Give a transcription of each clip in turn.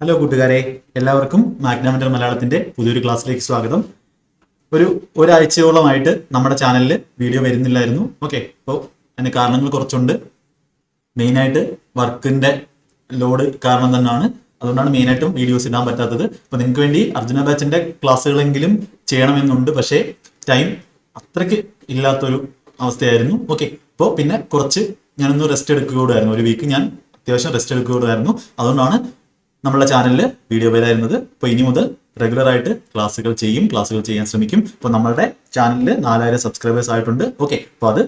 Hello കൂട്ടുകാരെ, എല്ലാവർക്കും മാഗ്നമെന്റൽ മലയാളത്തിന്റെ പുതിയൊരു ക്ലാസ്സിലേക്ക് സ്വാഗതം. ഒരാഴ്ചയോളമായിട്ട് നമ്മുടെ ചാനലിൽ വീഡിയോ വരുന്നില്ലായിരുന്നു. ഓക്കെ, അപ്പോൾ അതിന് കാരണങ്ങൾ കുറച്ചുണ്ട്. മെയിനായിട്ട് വർക്കിന്റെ ലോഡ് കാരണം തന്നെയാണ്. അതുകൊണ്ടാണ് മെയിനായിട്ടും വീഡിയോസ് ഇടാൻ പറ്റാത്തത്. അപ്പോൾ നിങ്ങൾക്ക് വേണ്ടി അർജുന ബാച്ചിന്റെ ക്ലാസ്സുകളെങ്കിലും ചെയ്യണമെന്നുണ്ട്, പക്ഷേ ടൈം അത്രയ്ക്ക് ഇല്ലാത്തൊരു അവസ്ഥയായിരുന്നു. ഓക്കെ, അപ്പോൾ പിന്നെ കുറച്ച് ഞാനൊന്ന് റെസ്റ്റ് എടുക്കുകയായിരുന്നു. ഒരു വീക്ക് ഞാൻ അത്യാവശ്യം റെസ്റ്റ് എടുക്കുകയായിരുന്നു. അതുകൊണ്ടാണ് നമ്മുടെ ചാനലിൽ വീഡിയോ വരായിരുന്നത്. അപ്പോൾ ഇനി മുതൽ റെഗുലർ ആയിട്ട് ക്ലാസ്സുകൾ ചെയ്യാൻ ശ്രമിക്കും. ഇപ്പോൾ നമ്മളുടെ ചാനലിൽ 4000 സബ്സ്ക്രൈബേഴ്സ് ആയിട്ടുണ്ട്. ഓക്കെ, അപ്പോൾ അത്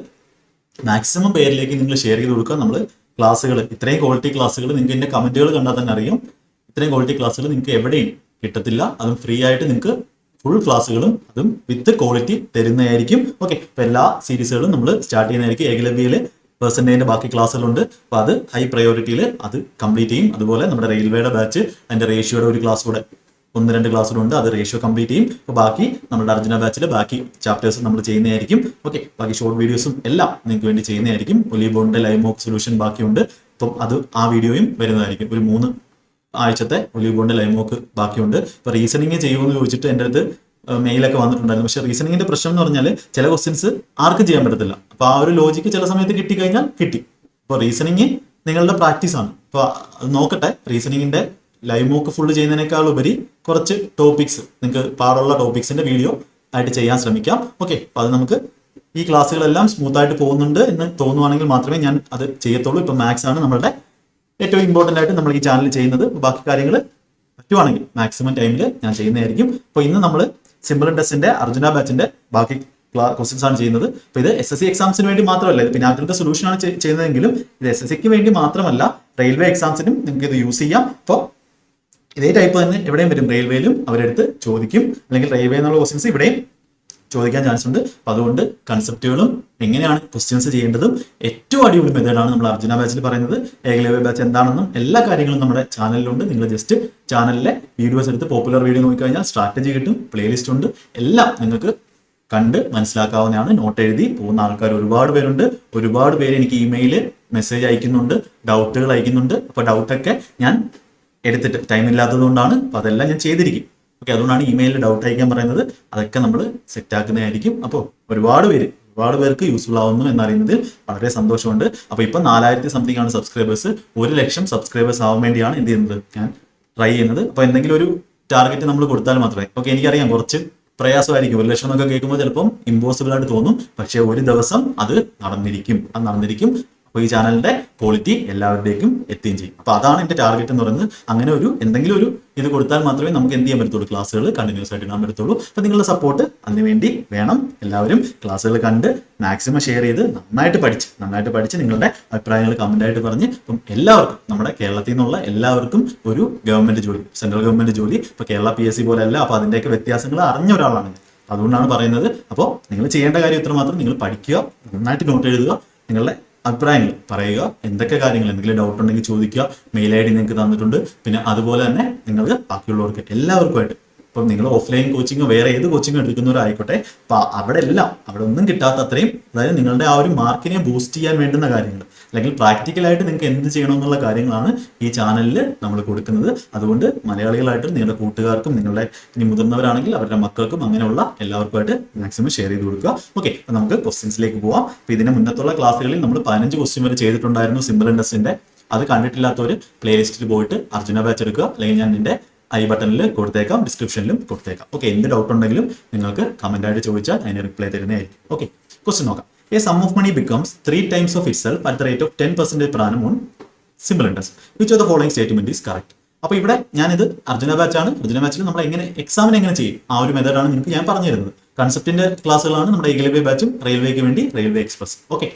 മാക്സിമം പേരിലേക്ക് നിങ്ങൾ ഷെയർ ചെയ്ത് കൊടുക്കുക. നമ്മൾ ക്ലാസ്സുകൾ, ഇത്രയും ക്വാളിറ്റി ക്ലാസ്സുകൾ നിങ്ങൾക്ക് എൻ്റെ കമൻറ്റുകൾ കണ്ടാൽ തന്നെ അറിയാം. ഇത്രയും ക്വാളിറ്റി ക്ലാസ്സുകൾ നിങ്ങൾക്ക് എവിടെയും കിട്ടത്തില്ല. അതും ഫ്രീ ആയിട്ട് നിങ്ങൾക്ക് ഫുൾ ക്ലാസ്സുകളും അതും വിത്ത് ക്വാളിറ്റി തരുന്നതായിരിക്കും. ഓക്കെ, അപ്പോൾ എല്ലാ സീരീസുകളും നമ്മൾ സ്റ്റാർട്ട് ചെയ്യുന്നതായിരിക്കും. ഏകലവ്യയിൽ പെർസെൻറ്റേജിൻ്റെ ബാക്കി ക്ലാസ്സുകളുണ്ട്. അപ്പോൾ അത് ഹൈ പ്രയോറിറ്റിയിൽ അത് കംപ്ലീറ്റ് ചെയ്യും. അതുപോലെ നമ്മുടെ റെയിൽവേയുടെ ബാച്ച് അതിൻ്റെ റേഷ്യോയുടെ ഒരു ക്ലാസ് കൂടെ 1-2 ക്ലാസ്സുകളുണ്ട്. അത് റേഷ്യോ കംപ്ലീറ്റ് ചെയ്യും. അപ്പോൾ ബാക്കി നമ്മുടെ അർജുന ബാച്ചിൽ ബാക്കി ചാപ്റ്റേഴ്സ് നമ്മൾ ചെയ്യുന്നതായിരിക്കും. ഓക്കെ, ബാക്കി ഷോർട്ട് വീഡിയോസും എല്ലാം നിങ്ങൾക്ക് വേണ്ടി ചെയ്യുന്നതായിരിക്കും. ഒലിബോണിൻ്റെ ലൈവ് മോക്ക് സൊല്യൂഷൻ ബാക്കിയുണ്ട്. അപ്പം അത് ആ വീഡിയോയും വരുന്നതായിരിക്കും. ഒരു 3 ആഴ്ചത്തെ ഒലിബോണിൻ്റെ ലൈവ് മോക്ക് ബാക്കിയുണ്ട്. ഇപ്പോൾ റീസണിങ് ചെയ്യുമെന്ന് ചോദിച്ചിട്ട് എൻ്റെ അടുത്ത് മെയിലൊക്കെ വന്നിട്ടുണ്ടായിരുന്നു. പക്ഷേ റീസണിങ്ങിന്റെ പ്രശ്നം എന്ന് പറഞ്ഞാൽ ചില ക്വസ്റ്റ്യൻസ് ആർക്കും ചെയ്യാൻ പറ്റത്തില്ല. അപ്പോൾ ആ ഒരു ലോജിക്ക് ചില സമയത്ത് കിട്ടിക്കഴിഞ്ഞാൽ കിട്ടി. അപ്പോൾ റീസണിങ് നിങ്ങളുടെ പ്രാക്ടീസ് ആണ്. അപ്പോൾ അത് നോക്കട്ടെ. റീസണിങ്ങിന്റെ ലൈവ് മോക്ക് ഫുള്ള് ചെയ്യുന്നതിനേക്കാൾ ഉപരി കുറച്ച് ടോപ്പിക്സ്, നിങ്ങൾക്ക് പാടുള്ള ടോപ്പിക്സിന്റെ വീഡിയോ ആയിട്ട് ചെയ്യാൻ ശ്രമിക്കാം. ഓക്കെ, അപ്പോൾ അത് നമുക്ക് ഈ ക്ലാസ്സുകളെല്ലാം സ്മൂത്തായിട്ട് പോകുന്നുണ്ട് എന്ന് തോന്നുവാണെങ്കിൽ മാത്രമേ ഞാൻ അത് ചെയ്യത്തുള്ളൂ. ഇപ്പോൾ മാത്സ് ആണ് നമ്മളുടെ ഏറ്റവും ഇമ്പോർട്ടൻ്റ് ആയിട്ട് നമ്മൾ ഈ ചാനൽ ചെയ്യുന്നത്. ബാക്കി കാര്യങ്ങൾ പറ്റുവാണെങ്കിൽ മാക്സിമം ടൈമിൽ ഞാൻ ചെയ്യുന്നതായിരിക്കും. അപ്പോൾ ഇന്ന് നമ്മൾ സിമ്പിൾ ടെസ്റ്റിന്റെ അർജുന ബാച്ചിന്റെ ബാക്കി ക്വസ്റ്റ്യൻസ് ആണ് ചെയ്യുന്നത്. അപ്പോൾ ഇത് SSC എക്സാംസിന് വേണ്ടി മാത്രമല്ല, ഇത് പിന്നാക്കളുടെ സൊല്യൂഷൻ ആണ് ചെയ്യുന്നതെങ്കിലും ഇത് SSCക്ക് വേണ്ടി മാത്രമല്ല, റെയിൽവേ എക്സാംസിനും നിങ്ങൾക്ക് ഇത് യൂസ് ചെയ്യാം. അപ്പോൾ ഇതേ ടൈപ്പ് തന്നെ എവിടെയും വരും. റെയിൽവേയിലും അവരെടുത്ത് ചോദിക്കും, അല്ലെങ്കിൽ റെയിൽവേ എന്നുള്ള ക്വസ്റ്റ്യൻസ് ഇവിടെയും ചോദിക്കാൻ ചാൻസ് ഉണ്ട്. അപ്പോൾ അതുകൊണ്ട് കൺസെപ്റ്റുകളും എങ്ങനെയാണ് ക്വസ്റ്റ്യൻസ് ചെയ്യേണ്ടതും ഏറ്റവും അടിപൊളി മെത്തേഡാണ് നമ്മൾ അർജുന ബാച്ചിൽ പറയുന്നത്. ഏകലവ്യ ബാച്ച് എന്താണെന്നും എല്ലാ കാര്യങ്ങളും നമ്മുടെ ചാനലിലുണ്ട്. നിങ്ങൾ ജസ്റ്റ് ചാനലിലെ വീഡിയോസ് എടുത്ത് പോപ്പുലർ വീഡിയോ നോക്കിക്കഴിഞ്ഞാൽ സ്ട്രാറ്റജി കിട്ടും, പ്ലേലിസ്റ്റ് ഉണ്ട്, എല്ലാം നിങ്ങൾക്ക് കണ്ട് മനസ്സിലാക്കാവുന്നതാണ്. നോട്ട് എഴുതി പോകുന്ന ആൾക്കാർ ഒരുപാട് പേരുണ്ട്. ഒരുപാട് പേര് എനിക്ക് ഇമെയിൽ മെസ്സേജ് അയക്കുന്നുണ്ട്, ഡൗട്ടുകൾ അയക്കുന്നുണ്ട്. അപ്പോൾ ഡൗട്ടൊക്കെ ഞാൻ എടുത്തിട്ട് ടൈം ഇല്ലാത്തത് കൊണ്ടാണ്. അപ്പോൾ അതെല്ലാം ഞാൻ ചെയ്തിരിക്കും. ഓക്കെ, അതുകൊണ്ടാണ് ഇമെയിലിൽ ഡൗട്ട് അയക്കാൻ പറയുന്നത്. അതൊക്കെ നമ്മൾ സെറ്റ് ആക്കുന്നതായിരിക്കും. അപ്പോൾ ഒരുപാട് പേർക്ക് യൂസ്ഫുൾ ആവുന്നു എന്നറിയുന്നതിൽ വളരെ സന്തോഷമുണ്ട്. അപ്പോൾ ഇപ്പം 4000 സംതിങ് ആണ് സബ്സ്ക്രൈബേഴ്സ്. 1,00,000 സബ്സ്ക്രൈബേഴ്സ് ആവാൻ വേണ്ടിയാണ് എന്ത് ചെയ്യുന്നത്, ഞാൻ ട്രൈ ചെയ്യുന്നത്. അപ്പോൾ എന്തെങ്കിലും ഒരു ടാർഗറ്റ് നമ്മൾ കൊടുത്താൽ മാത്രമേ. ഓക്കെ, എനിക്കറിയാം കുറച്ച് പ്രയാസമായിരിക്കും. 1,00,000 എന്നൊക്കെ കേൾക്കുമ്പോൾ ചിലപ്പം ഇമ്പോസിബിൾ ആയിട്ട് തോന്നും. പക്ഷേ ഒരു ദിവസം അത് നടന്നിരിക്കും. അപ്പോൾ ഈ ചാനലിന്റെ ക്വാളിറ്റി എല്ലാവരുടേക്കും എത്തുകയും ചെയ്യും. അപ്പോൾ അതാണ് എൻ്റെ ടാർഗറ്റ് എന്ന് പറയുന്നത്. അങ്ങനെ എന്തെങ്കിലും ഒരു ഇത് കൊടുത്താൽ മാത്രമേ നമുക്ക് എന്ത് ചെയ്യാൻ പറ്റത്തുള്ളൂ, ക്ലാസ്സുകൾ കണ്ടിന്യൂസ് ആയിട്ട് ഇടാൻ പറ്റത്തുള്ളൂ. അപ്പോൾ നിങ്ങളുടെ സപ്പോർട്ട് അതിനുവേണ്ടി വേണം. എല്ലാവരും ക്ലാസ്സുകൾ കണ്ട് മാക്സിമം ഷെയർ ചെയ്ത് നന്നായിട്ട് പഠിച്ച് നിങ്ങളുടെ അഭിപ്രായങ്ങൾ കമൻ്റായിട്ട് പറഞ്ഞ് ഇപ്പം എല്ലാവർക്കും, നമ്മുടെ കേരളത്തിൽ നിന്നുള്ള എല്ലാവർക്കും ഒരു ഗവൺമെൻറ് ജോലി, സെൻട്രൽ ഗവൺമെൻറ് ജോലി, ഇപ്പോൾ കേരള PSC പോലെയല്ല. അപ്പോൾ അതിൻ്റെയൊക്കെ വ്യത്യാസങ്ങൾ അറിഞ്ഞ ഒരാളാണ്. അതുകൊണ്ടാണ് പറയുന്നത്. അപ്പോൾ നിങ്ങൾ ചെയ്യേണ്ട കാര്യം ഇത്രമാത്രം, നിങ്ങൾ പഠിക്കുക, നന്നായിട്ട് നോട്ട് എഴുതുക, നിങ്ങളുടെ അഭിപ്രായങ്ങൾ പറയുക, എന്തൊക്കെ കാര്യങ്ങൾ, എന്തെങ്കിലും ഡൗട്ട് ഉണ്ടെങ്കിൽ ചോദിക്കുക. മെയിൽ ID നിങ്ങൾക്ക് തന്നിട്ടുണ്ട്. പിന്നെ അതുപോലെ തന്നെ നിങ്ങൾ ബാക്കിയുള്ളവർക്ക് എല്ലാവർക്കുമായിട്ട്, ഇപ്പം നിങ്ങൾ ഓഫ്ലൈൻ കോച്ചിങ്ങോ വേറെ ഏത് കോച്ചിങ്ങോ എടുക്കുന്നവരായിക്കോട്ടെ, അപ്പം അവിടെ ഒന്നും കിട്ടാത്ത അത്രയും, അതായത് നിങ്ങളുടെ ആ ഒരു മാർക്കിനെ ബൂസ്റ്റ് ചെയ്യാൻ വേണ്ടുന്ന കാര്യങ്ങൾ, അല്ലെങ്കിൽ പ്രാക്ടിക്കലായിട്ട് നിങ്ങൾക്ക് എന്ത് ചെയ്യണമെന്നുള്ള കാര്യങ്ങളാണ് ഈ ചാനലിൽ നമ്മൾ കൊടുക്കുന്നത്. അതുകൊണ്ട് മലയാളികളായിട്ടും നിങ്ങളുടെ കൂട്ടുകാർക്കും, നിങ്ങളുടെ ഇനി മുതിർന്നവരാണെങ്കിൽ അവരുടെ മക്കൾക്കും, അങ്ങനെയുള്ള എല്ലാവർക്കുമായിട്ട് മാക്സിമം ഷെയർ ചെയ്ത് കൊടുക്കുക. ഓക്കെ, അപ്പം നമുക്ക് ക്വസ്റ്റ്യൻസിലേക്ക് പോവാം. അപ്പോൾ ഇതിന് മുന്നത്തുള്ള ക്ലാസ്സുകളിൽ നമ്മൾ 15 ക്വസ്റ്റ്യൻ വരെ ചെയ്തിട്ടുണ്ടായിരുന്നു സിമ്പിൾ ടെസ്റ്റിന്റെ. അത് കണ്ടിട്ടില്ലാത്തവർ പ്ലേലിസ്റ്റിൽ പോയിട്ട് അർജുന ബാച്ച് എടുക്കുക, അല്ലെങ്കിൽ ഞാൻ എൻ്റെ ബട്ടണിൽ കൊടുത്തേക്കാം, ഡിസ്ക്രിപ്ഷനിലും കൊടുത്തേക്കാം. ഓക്കെ, എന്ത് ഡൗട്ട് ഉണ്ടെങ്കിലും നിങ്ങൾക്ക് കമൻ്റായിട്ട് ചോദിച്ചാൽ അതിന് റിപ്ലൈ തരുന്നതായിരിക്കും. ഓക്കെ, ക്വസ്റ്റ്യൻ നോക്കാം. A sum of money becomes 3 times of itself at the rate of 10% per annum on simple interest. Which of the following statement is correct? അപ്പോൾ ഇവിടെ ഞാനിത് അർജുന ബാച്ചാണ്. അർജുന ബാച്ചിൽ നമ്മൾ എക്സാമിന് എങ്ങനെ ചെയ്യും ആ ഒരു മെത്തേഡാണ് നിങ്ങൾക്ക് ഞാൻ പറഞ്ഞു തരുന്നത്. കൺസെപ്റ്റിന്റെ ക്ലാസ്സുകളാണ് നമ്മുടെ ഏകലവ്യ ബാച്ചും റെയിൽവേക്ക് വേണ്ടി റെയിൽവേ എക്സ്പ്രസ്. ഓക്കെ,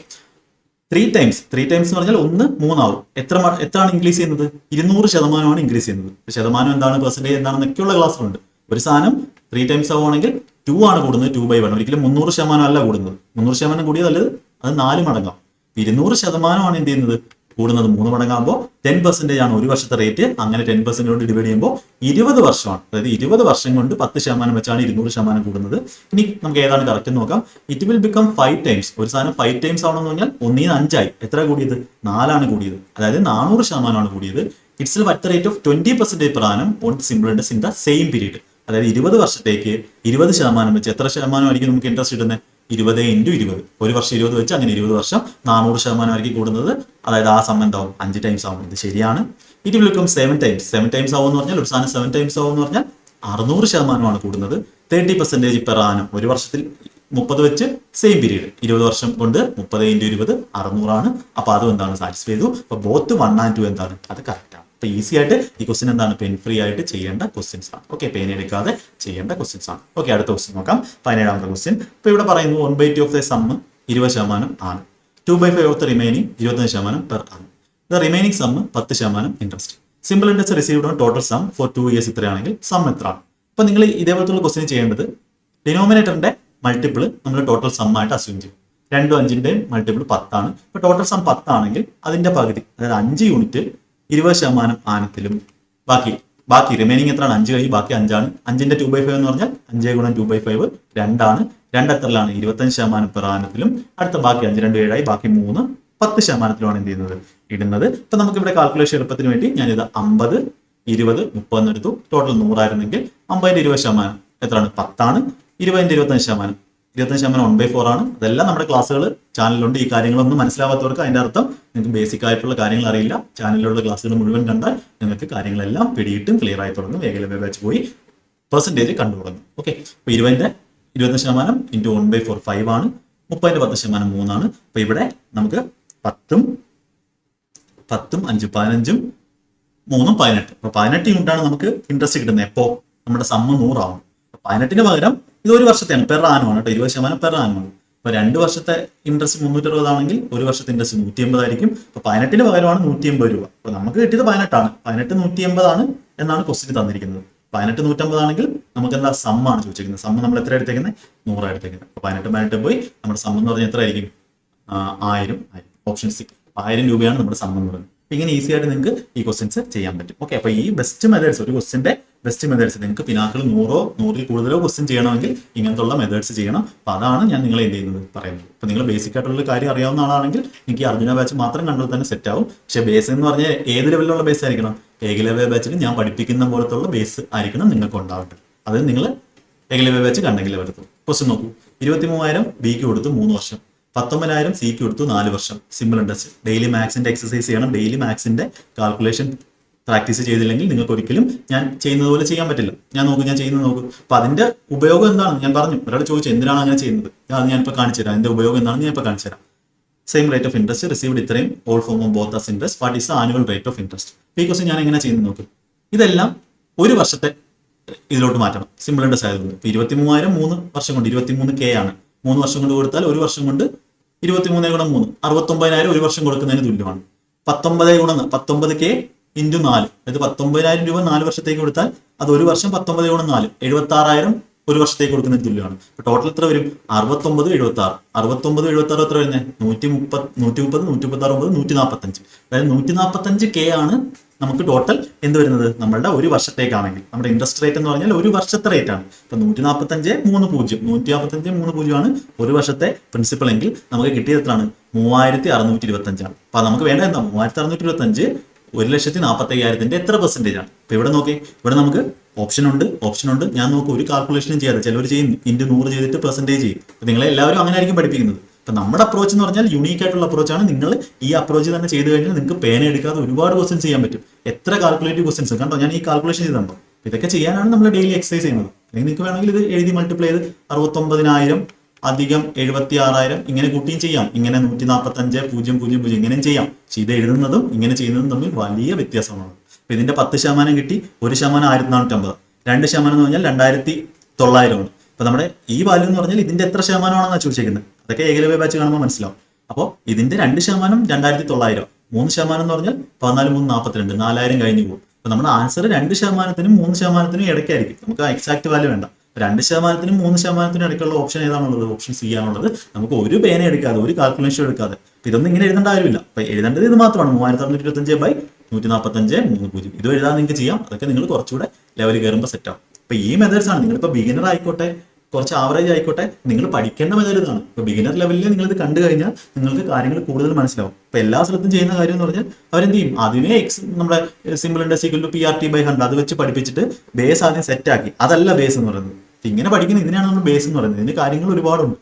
3 ടൈംസ് എന്ന് പറഞ്ഞാൽ 1 3 ആവും. എത്രയാണ് ഇൻക്രീസ് ചെയ്യുന്നത്? 200% ഇൻക്രീസ് ചെയ്യുന്നത്. ശതമാനം എന്താണ്, പെർസെൻറ്റേജ് എന്താണെന്നൊക്കെയുള്ള ക്ലാസ്സുകളുണ്ട്. ഒരു സാധനം 3 ടൈംസ് ആവുകയാണെങ്കിൽ 2 ആണ് കൂടുന്നത്, 2/1. ഒരിക്കലും 300% അല്ല കൂടുന്നത്. 300% കൂടിയതല്ലത്, അത് 4 മടങ്ങാം. 200% എന്ത് ചെയ്യുന്നത്, കൂടുന്നത് 3 മടങ്ങാകുമ്പോൾ 10% ആണ് ഒരു വർഷത്തെ റേറ്റ്. അങ്ങനെ 10% കൊണ്ട് ഡിവൈഡ് ചെയ്യുമ്പോൾ 20 വർഷമാണ്. അതായത് 20 വർഷം കൊണ്ട് 10% വെച്ചാണ് 200% കൂടുന്നത്. ഇനി നമുക്ക് ഏതാണ് കറക്റ്റ് എന്ന് നോക്കാം. It will become 5 times. ഒരു സാധനം 5 ടൈംസ് ആവണമെന്ന് പറഞ്ഞാൽ 1 ന് 5 ആയി. എത്ര കൂടിയത്? 4 ആണ് കൂടിയത്. അതായത് 400% കൂടിയത്. Itself at the rate of 20% per annum on simple interest in the same period. അതായത് 20 വർഷത്തേക്ക് 20% വെച്ച് എത്ര ശതമാനമായിരിക്കും നമുക്ക് ഇൻട്രസ്റ്റ് കിട്ടുന്നത്? 20 × 20. ഒരു വർഷം 20 വെച്ച് അങ്ങനെ 20 വർഷം 400% കൂടുന്നത്. അതായത് ആ സം എന്താവും? 5 ടൈംസ് ആവും. ഇത് ശരിയാണ്. It will become 7 times. 7 times ആവും എന്ന് പറഞ്ഞാൽ ഒരു സാധനം 7 ടൈംസ് ആവും എന്ന് പറഞ്ഞാൽ 600% കൂടുന്നത്. 30% per annum. ഒരു വർഷത്തിൽ 30 വെച്ച് സെയിം പീരീഡ് 20 വർഷം കൊണ്ട് 30 × 20 600 അപ്പൊ അതും എന്താണ്? സാറ്റിസ്ഫൈ ചെയ്തു. അപ്പൊ ബോത്ത് 1 and 2 എന്താണ്? അത് കറക്റ്റ് ആണ്. അപ്പൊ ഈസി ആയിട്ട് ഈ ക്വസ്റ്റ്യൻ എന്താണ്? പെൻ ഫ്രീ ആയിട്ട് ചെയ്യേണ്ട ക്വസ്റ്റ്യൻസ് ആണ്. ഓക്കെ, പെൻ എടുക്കാതെ ചെയ്യേണ്ട ക്വസ്റ്റ്യൻസ് ആണ്. ഓക്കെ, അടുത്ത ക്വസ്റ്റ്യൻ നോക്കാം. 17ാമത്തെ ക്വസ്റ്റ്യൻ. ഇപ്പൊ ഇവിടെ പറയുന്നു 1/2 ഓഫ് ദ സം 20% ആണ്. 2/5 ഓഫ് ദ റിമൈനിങ് 25% പെർ ആണ്. The remaining sum 10% interest. Simple interest received on total sum for 2 years ഇത്രയാണെങ്കിൽ സം എത്ര ആണ്? അപ്പൊ നിങ്ങൾ ഇതേപോലത്തുള്ള ക്വസ്റ്റ്യൻ ചെയ്യേണ്ടത് ഡിനോമിനേറ്ററിന്റെ മൾട്ടിപ്പിൾ നമ്മൾ ടോട്ടൽ സം ആയിട്ട് അസ്യൂം ചെയ്യും. 2 5ന്റെയും മൾട്ടിപ്പിൾ 10 ആണ്. ഇപ്പൊ ടോട്ടൽ സം 10 ആണെങ്കിൽ അതിന്റെ പകുതി, അതായത് 5 യൂണിറ്റ് 20% ആനത്തിലും ബാക്കി റിമൈനിങ് എത്രയാണ്? 5 കഴിഞ്ഞ് ബാക്കി 5 ആണ്. 5ന്റെ 2/5 എന്ന് പറഞ്ഞാൽ 5 × 2/5 2 ആണ്. 2 എത്രയാണ്? 25% പെർ ആനത്തിലും. അടുത്ത ബാക്കി 5 2 7 ആയി. ബാക്കി 3 10%ത്തിലുമാണ് എന്ത് ചെയ്യുന്നത്? ഇടുന്നത്. ഇപ്പൊ നമുക്ക് ഇവിടെ കാൽക്കുലേഷൻ എളുപ്പത്തിന് വേണ്ടി ഞാനിത് 50 20 30 എന്നെടുത്തു. ടോട്ടൽ 100 ആയിരുന്നെങ്കിൽ 50ന്റെ 20% എത്രയാണ്? 10 ആണ്. 20ന്റെ 25% 1/4 ആണ്. അതെല്ലാം നമ്മുടെ ക്ലാസ്സുകൾ ചാനലിലുണ്ട്. ഈ കാര്യങ്ങളൊന്നും മനസ്സിലാവാത്തവർക്ക് അതിന്റെ അർത്ഥം നിങ്ങൾക്ക് ബേസിക് ആയിട്ടുള്ള കാര്യങ്ങൾ അറിയില്ല. ചാനലിലുള്ള ക്ലാസ്സുകൾ മുഴുവൻ കണ്ടാൽ നിങ്ങൾക്ക് കാര്യങ്ങളെല്ലാം പിടിയിട്ടും ക്ലിയർ ആയി തുടങ്ങും. ഏകലവ്യ ബാച്ച് പോയി പെർസെൻറ്റേജ് കണ്ടു തുടങ്ങും. ഓക്കെ, അപ്പൊ 20ന്റെ 25% × 1/4 5 ആണ്. 30ന്റെ 10% 3 ആണ്. അപ്പൊ ഇവിടെ നമുക്ക് 10 5 15 3 18. അപ്പൊ 18 യൂണിറ്റാണ് നമുക്ക് ഇൻട്രസ്റ്റ് കിട്ടുന്നത്. എപ്പോ നമ്മുടെ സമ്മ് 100 ആവും. 18ന് പകരം ഇത് ഒരു വർഷത്തെയാണ്, പെർ ആനുമാണ് കേട്ടോ. 20% പെർ ആനുമാണ്. അപ്പൊ 2 വർഷത്തെ ഇൻട്രസ്റ്റ് 360 ആണെങ്കിൽ ഒരു വർഷത്തെ ഇൻട്രസ്റ്റ് 180 ആയിരിക്കും. അപ്പൊ 18ന് പകരമാണ് 180 രൂപ. അപ്പൊ നമുക്ക് കിട്ടിയത് 18 ആണ്. 18 180 ആണ് എന്നാണ് ക്വസ്റ്റ്യൻ തന്നിരിക്കുന്നത്. 18 150 ആണെങ്കിൽ നമുക്ക് എന്താ സമ്മാണ് ചോദിച്ചിരിക്കുന്നത്. സമ്മ് നമ്മൾ എത്ര എടുത്തേക്കുന്നത്? 100 എടുത്തേക്കുന്നത്. അപ്പൊ 18 പോയി നമ്മുടെ സമ്മ് എന്ന് പറഞ്ഞാൽ എത്ര ആയിരിക്കും? 1000 ആയിരിക്കും. ഓപ്ഷൻ സി 1000 രൂപയാണ് നമ്മുടെ സമ്മ് എന്ന് പറയുന്നത്. ഇങ്ങനെ ഈസി ആയിട്ട് നിങ്ങൾക്ക് ഈ ക്വസ്റ്റ്യൻസ് ചെയ്യാൻ പറ്റും. ഓക്കെ, അപ്പൊ ഈ ബെസ്റ്റ് മെത്തേഡ്സ്, ഒരു ക്വസ്റ്റിന്റെ ബെസ്റ്റ് മെത്തേഡ്സ് നിങ്ങൾക്ക് പിനാക്കൾ 100 100ൽ കൂടുതലോ ക്വസ്റ്റ്യൻ ചെയ്യണമെങ്കിൽ ഇങ്ങനത്തുള്ള മെത്തേഡ്സ് ചെയ്യണം. അപ്പൊ അതാണ് ഞാൻ നിങ്ങളെ എന്ത് ചെയ്യുന്നത് പറയുന്നത്. അപ്പൊ നിങ്ങൾ ബേസിക് ആയിട്ടുള്ള കാര്യം അറിയാവുന്ന ആളാണെങ്കിൽ എനിക്ക് ഈ അർജുന ബാച്ച് മാത്രം കണ്ടാൽ തന്നെ സെറ്റ് ആവും. പക്ഷേ ബേസ് എന്ന് പറഞ്ഞാൽ ഏത് ലെവലിലുള്ള ബേസ് ആയിരിക്കണം? ഏകലവ്യ ബാച്ചിൽ ഞാൻ പഠിപ്പിക്കുന്ന പോലത്തുള്ള ബേസ് ആയിരിക്കണം നിങ്ങൾക്ക് ഉണ്ടാവട്ടെ. അത് നിങ്ങൾ ഏകലവ്യ ബാച്ച് കണ്ടെങ്കിലേ വരത്തുള്ളൂ. ക്വസ്റ്റ്യൻ നോക്കൂ. 23,000 ബിക്ക് കൊടുത്തു 3 വർഷം. 19,000 സിക്ക് കൊടുത്തു 4 വർഷം. Simple interest. ഡെയിലി മാത്സിന്റെ എക്സസൈസ് ചെയ്യണം. ഡെയിലി മാത്സിന്റെ കാൽക്കുലേഷൻ പ്രാക്ടീസ് ചെയ്തില്ലെങ്കിൽ നിങ്ങൾക്ക് ഒരിക്കലും ഞാൻ ചെയ്യുന്നത് പോലെ ചെയ്യാൻ പറ്റില്ല. ഞാൻ ചെയ്യുന്നത് നോക്കൂ. അപ്പൊ അതിന്റെ ഉപയോഗം എന്താണ് ഞാൻ പറഞ്ഞു. ഒരാൾ ചോദിച്ചു എന്തിനാണ് അങ്ങനെ ചെയ്യുന്നത്, അത് ഞാനിപ്പോൾ കാണിച്ചു തരാം. അതിന്റെ ഉപയോഗം എന്താണെന്ന് ഞാൻ ഇപ്പോൾ കാണിച്ചു തരാം. Same rate of interest received ഇത്രയും all form of both as interest. What is the annual rate of interest? ഈ ക്വസ്റ്റ്യൻ ഞാൻ എങ്ങനെ ചെയ്യുന്നത് നോക്കും. ഇതെല്ലാം ഒരു വർഷത്തെ ഇതിലോട്ട് മാറ്റണം. സിമ്പിൾ ഇൻട്രസ്റ്റ് ആയതുകൊണ്ട് 23,000 3 വർഷം കൊണ്ട് 23K ആണ്. 3 വർഷം കൊണ്ട് കൊടുത്താൽ ഒരു വർഷം കൊണ്ട് 23 × 3 69,000 ഒരു വർഷം കൊടുക്കുന്നതിന് തുല്യമാണ്. 19K × 4, അതായത് 19,000 രൂപ 4 വർഷത്തേക്ക് കൊടുത്താൽ അത് ഒരു വർഷം 19 × 4 76,000 ഒരു വർഷത്തേക്ക് കൊടുക്കുന്നതിന് തുല്യമാണ്. അപ്പൊ ടോട്ടൽ എത്ര വരും? 69 76. 69 76 എത്ര വരുന്നത്? 130 136 145. അതായത് 145K ആണ് നമുക്ക് ടോട്ടൽ എന്ത് വരുന്നത് നമ്മളുടെ ഒരു വർഷത്തേക്കാണെങ്കിൽ. നമ്മുടെ ഇൻട്രസ്റ്റ് റേറ്റ് എന്ന് പറഞ്ഞാൽ ഒരു വർഷത്തെ റേറ്റ് ആണ്. ഇപ്പൊ 145 145 ആണ് ഒരു വർഷത്തെ പ്രിൻസിപ്പൽ എങ്കിൽ നമുക്ക് കിട്ടിയത് എത്രയാണ്? 3625 ആണ്. അപ്പൊ നമുക്ക് വേണ്ട എന്താ? 3625 1,45,000 എത്ര പെർസെന്റേജ് ആണ്? ഇപ്പൊ ഇവിടെ നോക്കി, ഇവിടെ നമുക്ക് ഓപ്ഷൻ ഉണ്ട്. ഞാൻ നോക്കും ഒരു കാൽക്കുലേഷനും ചെയ്യാതെ ചിലവർ ചെയ്യും × 100 ചെയ്തിട്ട് പെർസെന്റേജ് ചെയ്യും. അപ്പൊ നിങ്ങളെ എല്ലാവരും അങ്ങനെ ആയിരിക്കും പഠിപ്പിക്കുന്നത്. അപ്പൊ നമ്മുടെ അപ്രോച്ച് എന്ന് പറഞ്ഞാൽ യൂണീക്ക് ആയിട്ടുള്ള അപ്രോച്ചാണ്. നിങ്ങൾ ഈ അപ്രോച്ച് തന്നെ ചെയ്ത് കഴിഞ്ഞാൽ നിങ്ങൾക്ക് പേന എടുക്കാതെ ഒരുപാട് ക്വസ്റ്റ്യൻസ് ചെയ്യാൻ പറ്റും. എത്ര കാൽക്കുലേറ്റീവ് ക്വസ്റ്റ്യൻസ് കണ്ടോ. ഞാൻ ഈ കാൽക്കുലേഷൻ ചെയ്തിട്ടുണ്ടോ? ഇതൊക്കെ ചെയ്യാനാണ് നമ്മൾ ഡെയിലി എക്സസൈസ് ചെയ്യുന്നത്. അല്ലെങ്കിൽ നിങ്ങൾക്ക് വേണമെങ്കിൽ ഇത് എഴുതി മൾട്ടിപ്ലൈ ചെയ്ത് 69,000 അധികം 76,000 ഇങ്ങനെ കൂട്ടിയും ചെയ്യാം. ഇങ്ങനെ 145 0 0 0 ഇങ്ങനെയും ചെയ്യാം. പക്ഷെ ഇത് എഴുതുന്നതും ഇങ്ങനെ ചെയ്യുന്നതും തമ്മിൽ വലിയ വ്യത്യാസമാണ്. അപ്പൊ ഇതിന്റെ 10% കിട്ടി. 1% 1450. 2% എന്ന് പറഞ്ഞാൽ 2,900 ആണ്. അപ്പൊ നമ്മുടെ ഈ വാല്യൂ എന്ന് പറഞ്ഞാൽ ഇതിന്റെ എത്ര ശതമാനമാണെന്നാണ് ചോദിച്ചിരിക്കുന്നത്. അതൊക്കെ ഏകലവ്യ ബാച്ച് കാണുമ്പോൾ മനസ്സിലാവും. അപ്പോൾ ഇതിന്റെ 2% 2,900. 3% എന്ന് പറഞ്ഞാൽ 14 3 42 4,000 കഴിഞ്ഞു പോകും. അപ്പൊ നമ്മുടെ ആൻസർ 2%-നും 3%-നും ഇടയ്ക്കായിരിക്കും. നമുക്ക് എക്സാക്ട് വാല്യൂ വേണ്ട. 2%-നും 3%-നും ഇടയ്ക്കുള്ള ഓപ്ഷൻ ഏതാണുള്ളത്? ഓപ്ഷൻ സി ആണുള്ളത്. നമുക്ക് ഒരു പേന എടുക്കാതെ ഒരു കാൽക്കുലേഷൻ എടുക്കാതെ ഇതൊന്നും ഇങ്ങനെ എഴുതേണ്ട കാര്യമില്ല. അപ്പൊ എഴുതേണ്ടത് ഇത് മാത്രമാണ്. 3625/145 30. ഇത് എഴുതാൻ നിങ്ങൾക്ക് ചെയ്യാം. അതൊക്കെ നിങ്ങൾ കുറച്ചുകൂടെ ലെവൽ കയറുമ്പോൾ സെറ്റ് ആവും. അപ്പൊ ഈ മെത്തേഡ്സ് ആണ്. നിങ്ങളിപ്പോൾ ബിഗിനർ ആയിക്കോട്ടെ, കുറച്ച് ആവറേജ് ആയിക്കോട്ടെ, നിങ്ങൾ പഠിക്കേണ്ട മെത്തേഡ് ഇതാണ്. ഇപ്പൊ ബിഗിനർ ലെവലിൽ നിങ്ങൾ ഇത് കണ്ടു കഴിഞ്ഞാൽ നിങ്ങൾക്ക് കാര്യങ്ങൾ കൂടുതൽ മനസ്സിലാവും. ഇപ്പൊ എല്ലാ സ്ഥലത്തും ചെയ്യുന്ന കാര്യം എന്ന് പറഞ്ഞാൽ അവരെന്ത് ചെയ്യും, അതിനെ നമ്മുടെ simple Indus equal to PRT/100 അത് വെച്ച് പഠിപ്പിച്ചിട്ട് ബേസ് ആദ്യം സെറ്റ് ആക്കി. അതല്ല ബേസ് എന്ന് പറയുന്നത്. ഇങ്ങനെ പഠിക്കുന്ന ഇതിനാണ് നമ്മൾ ബേസ് എന്ന് പറയുന്നത്. ഇതിന് കാര്യങ്ങൾ ഒരുപാടുണ്ട്.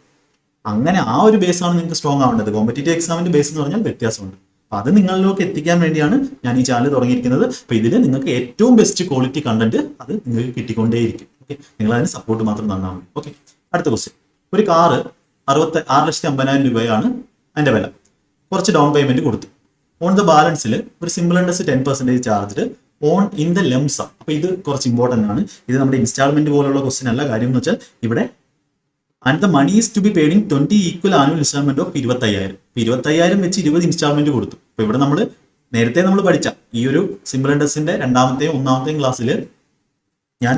അങ്ങനെ ആ ഒരു ബേസ് ആണ് നിങ്ങൾക്ക് സ്ട്രോങ് ആവേണ്ടത്. കോമ്പറ്റേറ്റീവ് എക്സാമിന്റെ ബേസ് എന്ന് പറഞ്ഞാൽ വ്യത്യാസമുണ്ട്. അപ്പൊ അത് നിങ്ങളിലേക്ക് എത്തിക്കാൻ വേണ്ടിയാണ് ഞാൻ ഈ ചാനൽ തുടങ്ങിയിരിക്കുന്നത്. അപ്പൊ ഇതിൽ നിങ്ങൾക്ക് ഏറ്റവും ബെസ്റ്റ് ക്വാളിറ്റി കണ്ടന്റ് അത് നിങ്ങൾക്ക് കിട്ടിക്കൊണ്ടേയിരിക്കും. ഓക്കെ, നിങ്ങൾ അതിന് സപ്പോർട്ട് മാത്രം തന്നാൽ മതി. ഓക്കെ, അടുത്ത ക്വസ്റ്റ്യൻ. ഒരു കാറ് 6,50,000 രൂപയാണ് അതിന്റെ വില. കുറച്ച് ഡൗൺ പേയ്മെന്റ് കൊടുത്തു. ഓൺ ദ ബാലൻസിൽ ഒരു simple interest 10% charged on in the lump sum. അപ്പൊ ഇത് കുറച്ച് ഇമ്പോർട്ടന്റ് ആണ്. ഇത് നമ്മുടെ ഇൻസ്റ്റാൾമെന്റ് പോലുള്ള ക്വസ്റ്റ്യൻ അല്ല. കാര്യം എന്ന് വെച്ചാൽ ഇവിടെ and the money is to be paid in 20 equal annual instalment of 25,000. 25,000 വെച്ച് 20 ഇൻസ്റ്റാൾമെന്റ് കൊടുത്തു. അപ്പൊ ഇവിടെ നമ്മൾ നേരത്തെ നമ്മൾ പഠിച്ച ഈ ഒരു സിമ്പിൾ ഇൻട്രസ്റ്റിന്റെ രണ്ടാമത്തെയും ഒന്നാമത്തെയും ക്ലാസ്സിൽ ഞാൻ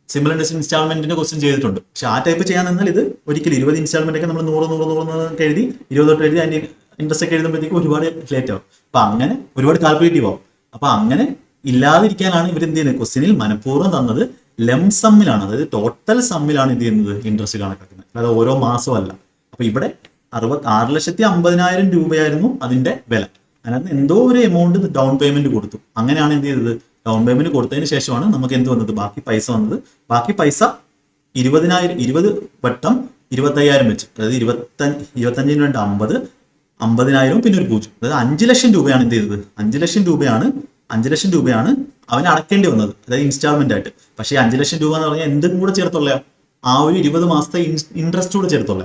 സിമ്പിൾ ഇൻട്രസ്റ്റ് ഇൻസ്റ്റാൾമെന്റിന്റെ ക്വസ്റ്റ്യൻ ചെയ്തിട്ടുണ്ട്. പക്ഷെ ആ ടൈപ്പ് ചെയ്യാൻ നിന്നാൽ ഇത് ഒരിക്കലും 20 ഇൻസ്റ്റാൾമെന്റ് ഒക്കെ നമ്മൾ 100 എഴുതി 20 തൊട്ട് എഴുതി അതിന്റെ ഇൻട്രസ്റ്റ് ഒക്കെ എഴുതുമ്പോഴത്തേക്കും ഒരുപാട് ലേറ്റ് ആവും. അപ്പൊ അങ്ങനെ ഒരുപാട് കാൽക്കുലേറ്റീവ് ആവും. അപ്പൊ അങ്ങനെ ഇല്ലാതിരിക്കാനാണ് ഇവർ എന്ത് ചെയ്യുന്നത്, ക്വസ്റ്റ്യനിൽ മനഃപൂർവ്വം തന്നത് ലംസമ്മിലാണ്, അതായത് ടോട്ടൽ സമ്മിലാണ് എന്ത് ചെയ്യുന്നത്, ഇൻട്രസ്റ്റ് കണക്കാക്കുന്നത്, അതായത് ഓരോ മാസവും അല്ല. അപ്പൊ ഇവിടെ 6,50,000 രൂപയായിരുന്നു അതിന്റെ വില. അതിനകത്ത് എന്തോ ഒരു എമൗണ്ട് ഡൗൺ പേയ്മെന്റ് കൊടുത്തു. അങ്ങനെയാണ് എന്ത് ചെയ്തത്, ഡൗൺ പേയ്മെന്റ് കൊടുത്തതിന് ശേഷമാണ് നമുക്ക് എന്ത് വന്നത്, ബാക്കി പൈസ വന്നത്. ബാക്കി പൈസ 20 വട്ടം 25,000 വെച്ച്, അതായത് 25 × 50 50,000 പിന്നെ ഒരു 0, അതായത് 5 ലക്ഷം രൂപയാണ് എന്ത് ചെയ്തത്, 5 ലക്ഷം രൂപയാണ് അവന് അടക്കേണ്ടി വന്നത്, അതായത് ഇൻസ്റ്റാൾമെന്റ് ആയിട്ട്. പക്ഷേ 5 ലക്ഷം രൂപ എന്ന് പറഞ്ഞാൽ എന്തും കൂടെ ചേർത്തുള്ള ആ ഒരു 20 മാസത്തെ ഇൻട്രസ്റ്റ് കൂടെ ചേർത്തുള്ള,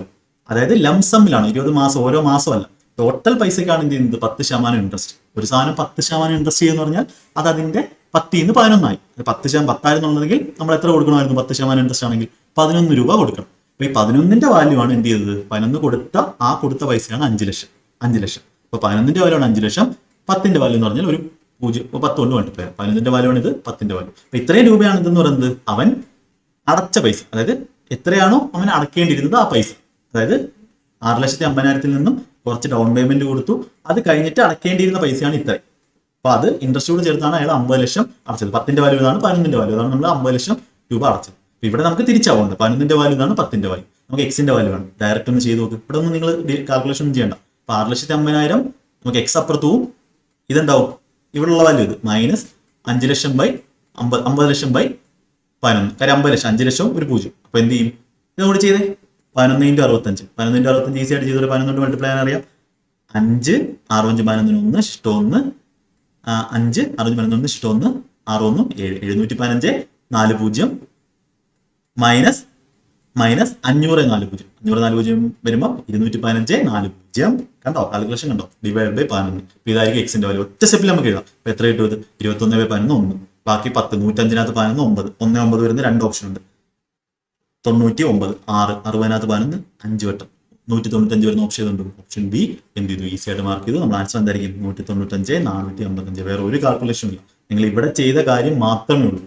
അതായത് ലംസമ്മിലാണ് 20 മാസം, ഓരോ മാസമല്ല, ടോട്ടൽ പൈസക്കാണ് എന്ത് ചെയ്യുന്നത് 10% ഇൻട്രസ്റ്റ്. ഒരു സാധനം 10% ഇൻട്രസ്റ്റ് ചെയ്യുന്ന പറഞ്ഞാൽ അത് അതിന്റെ 10 ന്ന് 11 10,000 എന്നുള്ളതെങ്കിൽ നമ്മൾ എത്ര കൊടുക്കണമായിരുന്നു, 10% ഇൻട്രസ്റ്റ് ആണെങ്കിൽ 11 രൂപ കൊടുക്കണം. അപ്പൊ ഈ 11ന്റെ വാല്യൂ ആണ് എന്ത് ചെയ്തത്, 11 കൊടുത്ത പൈസയാണ് 5 ലക്ഷം. അപ്പൊ 11ന്റെ വാല്യൂ ആണ് 5 ലക്ഷം. 10ന്റെ വാല്യൂ എന്ന് പറഞ്ഞാൽ ഒരു 10 കൊണ്ട് മൾട്ടിപ്ലൈ. 11ന്റെ വാല്യൂ ആണ് ഇത്, 10ന്റെ വാല്യൂ. അപ്പൊ ഇത്രയും രൂപയാണ് ഇതെന്ന് പറയുന്നത് അവൻ അടച്ച പൈസ, അതായത് എത്രയാണോ അവൻ അടക്കേണ്ടിയിരുന്നത് ആ പൈസ. അതായത് 6,50,000 നിന്നും കുറച്ച് ഡൗൺ പേയ്മെന്റ് കൊടുത്തു, അത് കഴിഞ്ഞിട്ട് അടക്കേണ്ടിയിരുന്ന പൈസയാണ് ഇത്രയും. അപ്പൊ അത് ഇൻട്രസ്റ്റ് കൂടെ ചേർത്താണ് അയാൾ 50 ലക്ഷം അടച്ചത്. 10ന്റെ വാല്യൂ ഇതാണ്, 11ന്റെ വാല്യൂ അതാണ്, നമ്മൾ 50 ലക്ഷം രൂപ അടച്ചത്. ഇവിടെ നമുക്ക് തിരിച്ചാവുന്നുണ്ട്, 11ന്റെ വാല്യൂ ഇതാണ്, 10ന്റെ വാല്യൂ. നമുക്ക് എക്സിന്റെ വാല്യൂ ആണ്. ഡയറക്റ്റ് ഒന്ന് ചെയ്ത് നോക്ക്. ഇവിടെ ഒന്നും നിങ്ങൾ കാൽക്കുലേഷൻ ഒന്നും ചെയ്യണ്ട. അപ്പൊ 6,50,000 നമുക്ക് എക്സ് അപ്പുറത്തും ഇതെന്താവും, ഇവിടെയുള്ള വാല്യൂ ഇത് minus 5 lakh by 50 lakh by 11. കാര്യം 50 ലക്ഷം, 5 ലക്ഷം ഒരു 0. അപ്പൊ എന്ത് ചെയ്യും, ഇതുകൂടി ചെയ്തേ, 11 × 65. 11 × 65 ഈസി ആയിട്ട് ചെയ്തൊരു 11 കൊണ്ട് മൾട്ടിപ്ലൈ ചെയ്യാൻ അറിയാം. 5 6 5 11 1 ഇഷ്ടം 1 5 6 5 11 ഇഷ്ടം 1 6 1 7 715 40 മൈനസ് 500 40 വരുമ്പോൾ 215 40. കണ്ടോ, കാൽക്കുലേഷൻ കണ്ടോ, ഡിവൈഡ് ബൈ 11. ഇതായിരിക്കും എക്സിന്റെ വാല്യൂ. ഒറ്റ സ്റ്റെപ്പിൽ നമുക്ക് എഴുതാം. അപ്പൊ എത്ര കിട്ടും, 21/11 1, ബാക്കി 10, 105 11 9, 19 വരുന്ന 2 ഓപ്ഷൻ ഉണ്ട്. 99 6, 60 11 5 വട്ടം 195 വരുന്ന ഓപ്ഷൻ ഉണ്ട്. ഓപ്ഷൻ ബി എന്ത് ചെയ്തു, ഈസി ആയിട്ട് മാർക്ക് ചെയ്തു. നമ്മൾ ആൻസർ എന്തായിരിക്കും, 195 455. വേറെ ഒരു കാൽക്കുലേഷൻ ഇല്ല, നിങ്ങൾ ഇവിടെ ചെയ്ത കാര്യം മാത്രമേ ഉള്ളൂ.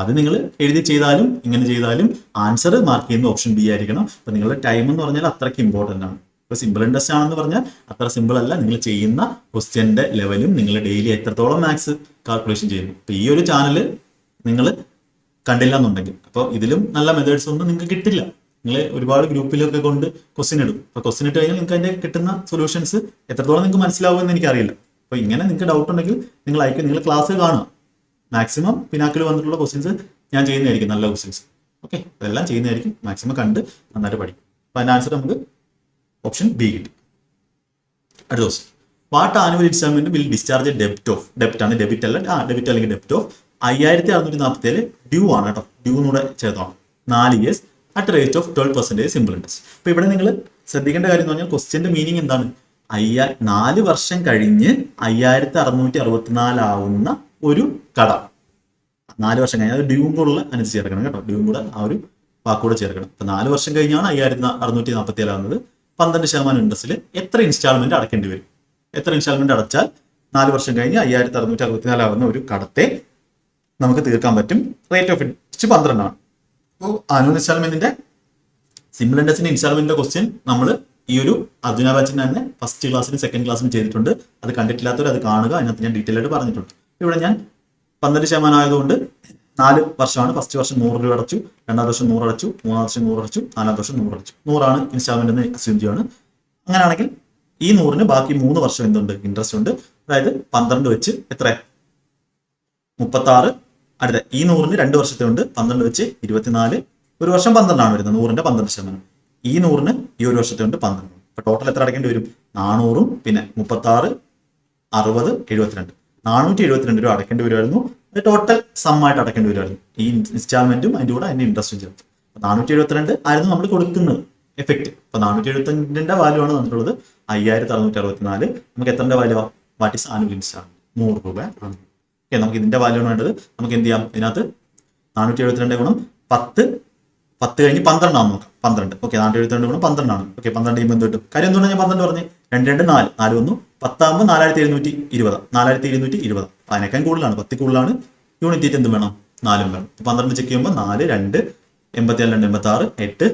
അത് നിങ്ങൾ എഴുതി ചെയ്താലും ഇങ്ങനെ ചെയ്താലും ആൻസർ മാർക്ക് ചെയ്യുന്ന ഓപ്ഷൻ ബി ആയിരിക്കണം. അപ്പൊ നിങ്ങളുടെ ടൈം എന്ന് പറഞ്ഞാൽ അത്രയ്ക്ക് ഇമ്പോർട്ടന്റ് ആണ്. ഇപ്പൊ സിമ്പിൾ ഇൻട്രസ്റ്റ് ആണെന്ന് പറഞ്ഞാൽ അത്ര സിമ്പിൾ അല്ല. നിങ്ങൾ ചെയ്യുന്ന ക്വസ്റ്റ്യന്റെ ലെവലും നിങ്ങൾ ഡെയിലി എത്രത്തോളം മാത്സ് കാൽക്കുലേഷൻ ചെയ്യുന്നു. ഇപ്പൊ ഈ ഒരു ചാനൽ നിങ്ങൾ കണ്ടില്ല എന്നുണ്ടെങ്കിൽ അപ്പോൾ ഇതിലും നല്ല മെത്തേഡ്സ് ഒന്നും നിങ്ങൾക്ക് കിട്ടില്ല. നിങ്ങൾ ഒരുപാട് ഗ്രൂപ്പിലൊക്കെ കൊണ്ട് ക്വസ്റ്റ്യൻ ഇടും. അപ്പൊ ക്വസ്റ്റ്യൻ ഇട്ട് കഴിഞ്ഞാൽ നിങ്ങൾക്ക് അതിന്റെ കിട്ടുന്ന സൊല്യൂഷൻസ് എത്രത്തോളം നിങ്ങൾക്ക് മനസ്സിലാവുമെന്ന് എനിക്കറിയില്ല. അപ്പൊ ഇങ്ങനെ നിങ്ങൾക്ക് ഡൗട്ട് ഉണ്ടെങ്കിൽ നിങ്ങൾ അയക്കും, നിങ്ങൾ ക്ലാസ് കാണുക. മാക്സിമം പിനാക്കിൽ വന്നിട്ടുള്ള ക്വസ്റ്റ്യൻസ് ഞാൻ ചെയ്യുന്നതായിരിക്കും, നല്ല ക്വസ്റ്റ്യൻസ്. ഓക്കെ, അതെല്ലാം ചെയ്യുന്നതായിരിക്കും. മാക്സിമം കണ്ട് നന്നായിട്ട് പഠിക്കും. അപ്പൊ അതിന്റെ ആൻസർ നമുക്ക് ഓപ്ഷൻ ബി കിട്ടി. അടുത്ത question, what annual instalment will discharge ഡെപ്റ്റ് ആണ്, ഡെബിറ്റ് അല്ലെങ്കിൽ ഡെപ്റ്റ് ഓഫ് 5,647 ഡ്യൂ ആണ് കേട്ടോ. ഡ്യൂ എന്നൂടെ ചേർത്തോണം. 4 years at rate of 12% simple interest. അപ്പൊ ഇവിടെ നിങ്ങൾ ശ്രദ്ധിക്കേണ്ട കാര്യം എന്ന് പറഞ്ഞാൽ ക്വസ്റ്റ്യന്റെ മീനിങ് എന്താണ്, 4 വർഷം കഴിഞ്ഞ് 5,664 ആവുന്ന ഒരു കട. 4 വർഷം കഴിഞ്ഞാൽ അത് ഡ്യൂവും കൂടെ അനുസരിച്ച് ചേർക്കണം കേട്ടോ. ഡ്യൂവും കൂടെ ആ ഒരു വാക്കുകൂടെ ചേർക്കണം. അപ്പൊ 4 വർഷം കഴിഞ്ഞാണ് 5,647 ആവുന്നത്. 12% ഇൻട്രസ്റ്റിൽ എത്ര ഇൻസ്റ്റാൾമെന്റ് അടക്കേണ്ടി വരും, എത്ര ഇൻസ്റ്റാൾമെന്റ് അടച്ചാൽ 4 വർഷം കഴിഞ്ഞ് 5,664 ആവുന്ന ഒരു കടത്തെ നമുക്ക് തീർക്കാൻ പറ്റും. റേറ്റ് ഓഫ് ഇൻട്രസ്റ്റ് 12 ആണ്. അപ്പോൾ ആനുവൽ ഇൻസ്റ്റാൾമെന്റിന്റെ സിമ്പിൾ ഇൻട്രസ്റ്റിന്റെ ഇൻസ്റ്റാൾമെന്റിന്റെ ക്വസ്റ്റ്യൻ നമ്മൾ ഈ ഒരു അർജുന ബാച്ചിന് തന്നെ ഫസ്റ്റ് ക്ലാസ്സിലും സെക്കൻഡ് ക്ലാസ്സിലും ചെയ്തിട്ടുണ്ട്. അത് കണ്ടിട്ടില്ലാത്തവർ അത് കാണുക, അതിനകത്ത് ഞാൻ ഡീറ്റെയിൽ ആയിട്ട് പറഞ്ഞിട്ടുണ്ട്. ഇവിടെ ഞാൻ 12% ആയതുകൊണ്ട് 4 വർഷമാണ്. ഫസ്റ്റ് വർഷം 100 രൂപ അടച്ചു, രണ്ടാമത്തെ വർഷം 100 അടച്ചു, മൂന്നാമത്തെ വർഷം 100 അടച്ചു, നാലാമത്തെ വർഷം 100 അടച്ചു. 100 ഇൻസ്റ്റാൾമെന്റ് എന്ന് അസ്യൂം ചെയ്യാണ്. അങ്ങനെയാണെങ്കിൽ ഈ 100 ബാക്കി 3 വർഷം എന്തുണ്ട്? ഇൻട്രസ്റ്റ് ഉണ്ട്. അതായത് 12 വെച്ച് എത്ര? 36. അടുത്ത ഈ 100 2 വർഷത്തെ ഉണ്ട്. 12 വെച്ച് 24. ഒരു വർഷം 12 വരുന്നത്. 100ന്റെ 12%. ഈ 100 ഈ ഒരു വർഷത്തെ ഉണ്ട് 12. അപ്പൊ ടോട്ടൽ എത്ര അടക്കേണ്ടി വരും? 400 പിന്നെ 36, 60, 72. 472 രൂപ അടക്കേണ്ടി വരുമായിരുന്നു. അത് ടോട്ടൽ സമ്മായിട്ട് അടക്കേണ്ടി വരുമായിരുന്നു. ഈ ഇൻസ്റ്റാൾമെന്റും അതിന്റെ കൂടെ അതിന്റെ ഇൻട്രസ്റ്റും ചേർത്ത്. 472 ആയിരുന്നു നമ്മൾ കൊടുക്കുന്നത് എഫക്റ്റ്. അപ്പൊ 475ന്റെ വാല്യൂ ആണ് തന്നിട്ടുള്ളത് 5664. നമുക്ക് എത്രന്റെ value? What is annual instalment? 100 രൂപ ആണ്. ഓക്കെ, നമുക്ക് ഇതിന്റെ വാല്യൂ ആണ് വേണ്ടത്. നമുക്ക് എന്ത് ചെയ്യാം? ഇതിനകത്ത് 472 ഗുണം 10 കഴിഞ്ഞ് 12 ആണ് നോക്കാം. 12. ഓക്കെ, 472 ഗുണം 12 ആണ്. ഓക്കെ, 12 ചെയ്യുമ്പോൾ എന്ത് കിട്ടും? കാര്യം എന്തുകൊണ്ട് ഞാൻ 12 പറഞ്ഞ്? 2 2 4 4 വന്നു. 10 ആകുമ്പോൾ 4720. 4720. അതിനേക്കാൾ കൂടുതലാണ്, 10 കൂടുതലാണ്. യൂണിറ്റ് എന്ത് വേണം? 4 വേണം. 12 ചെക്ക് ചെയ്യുമ്പോൾ 4 2 87 2 86 8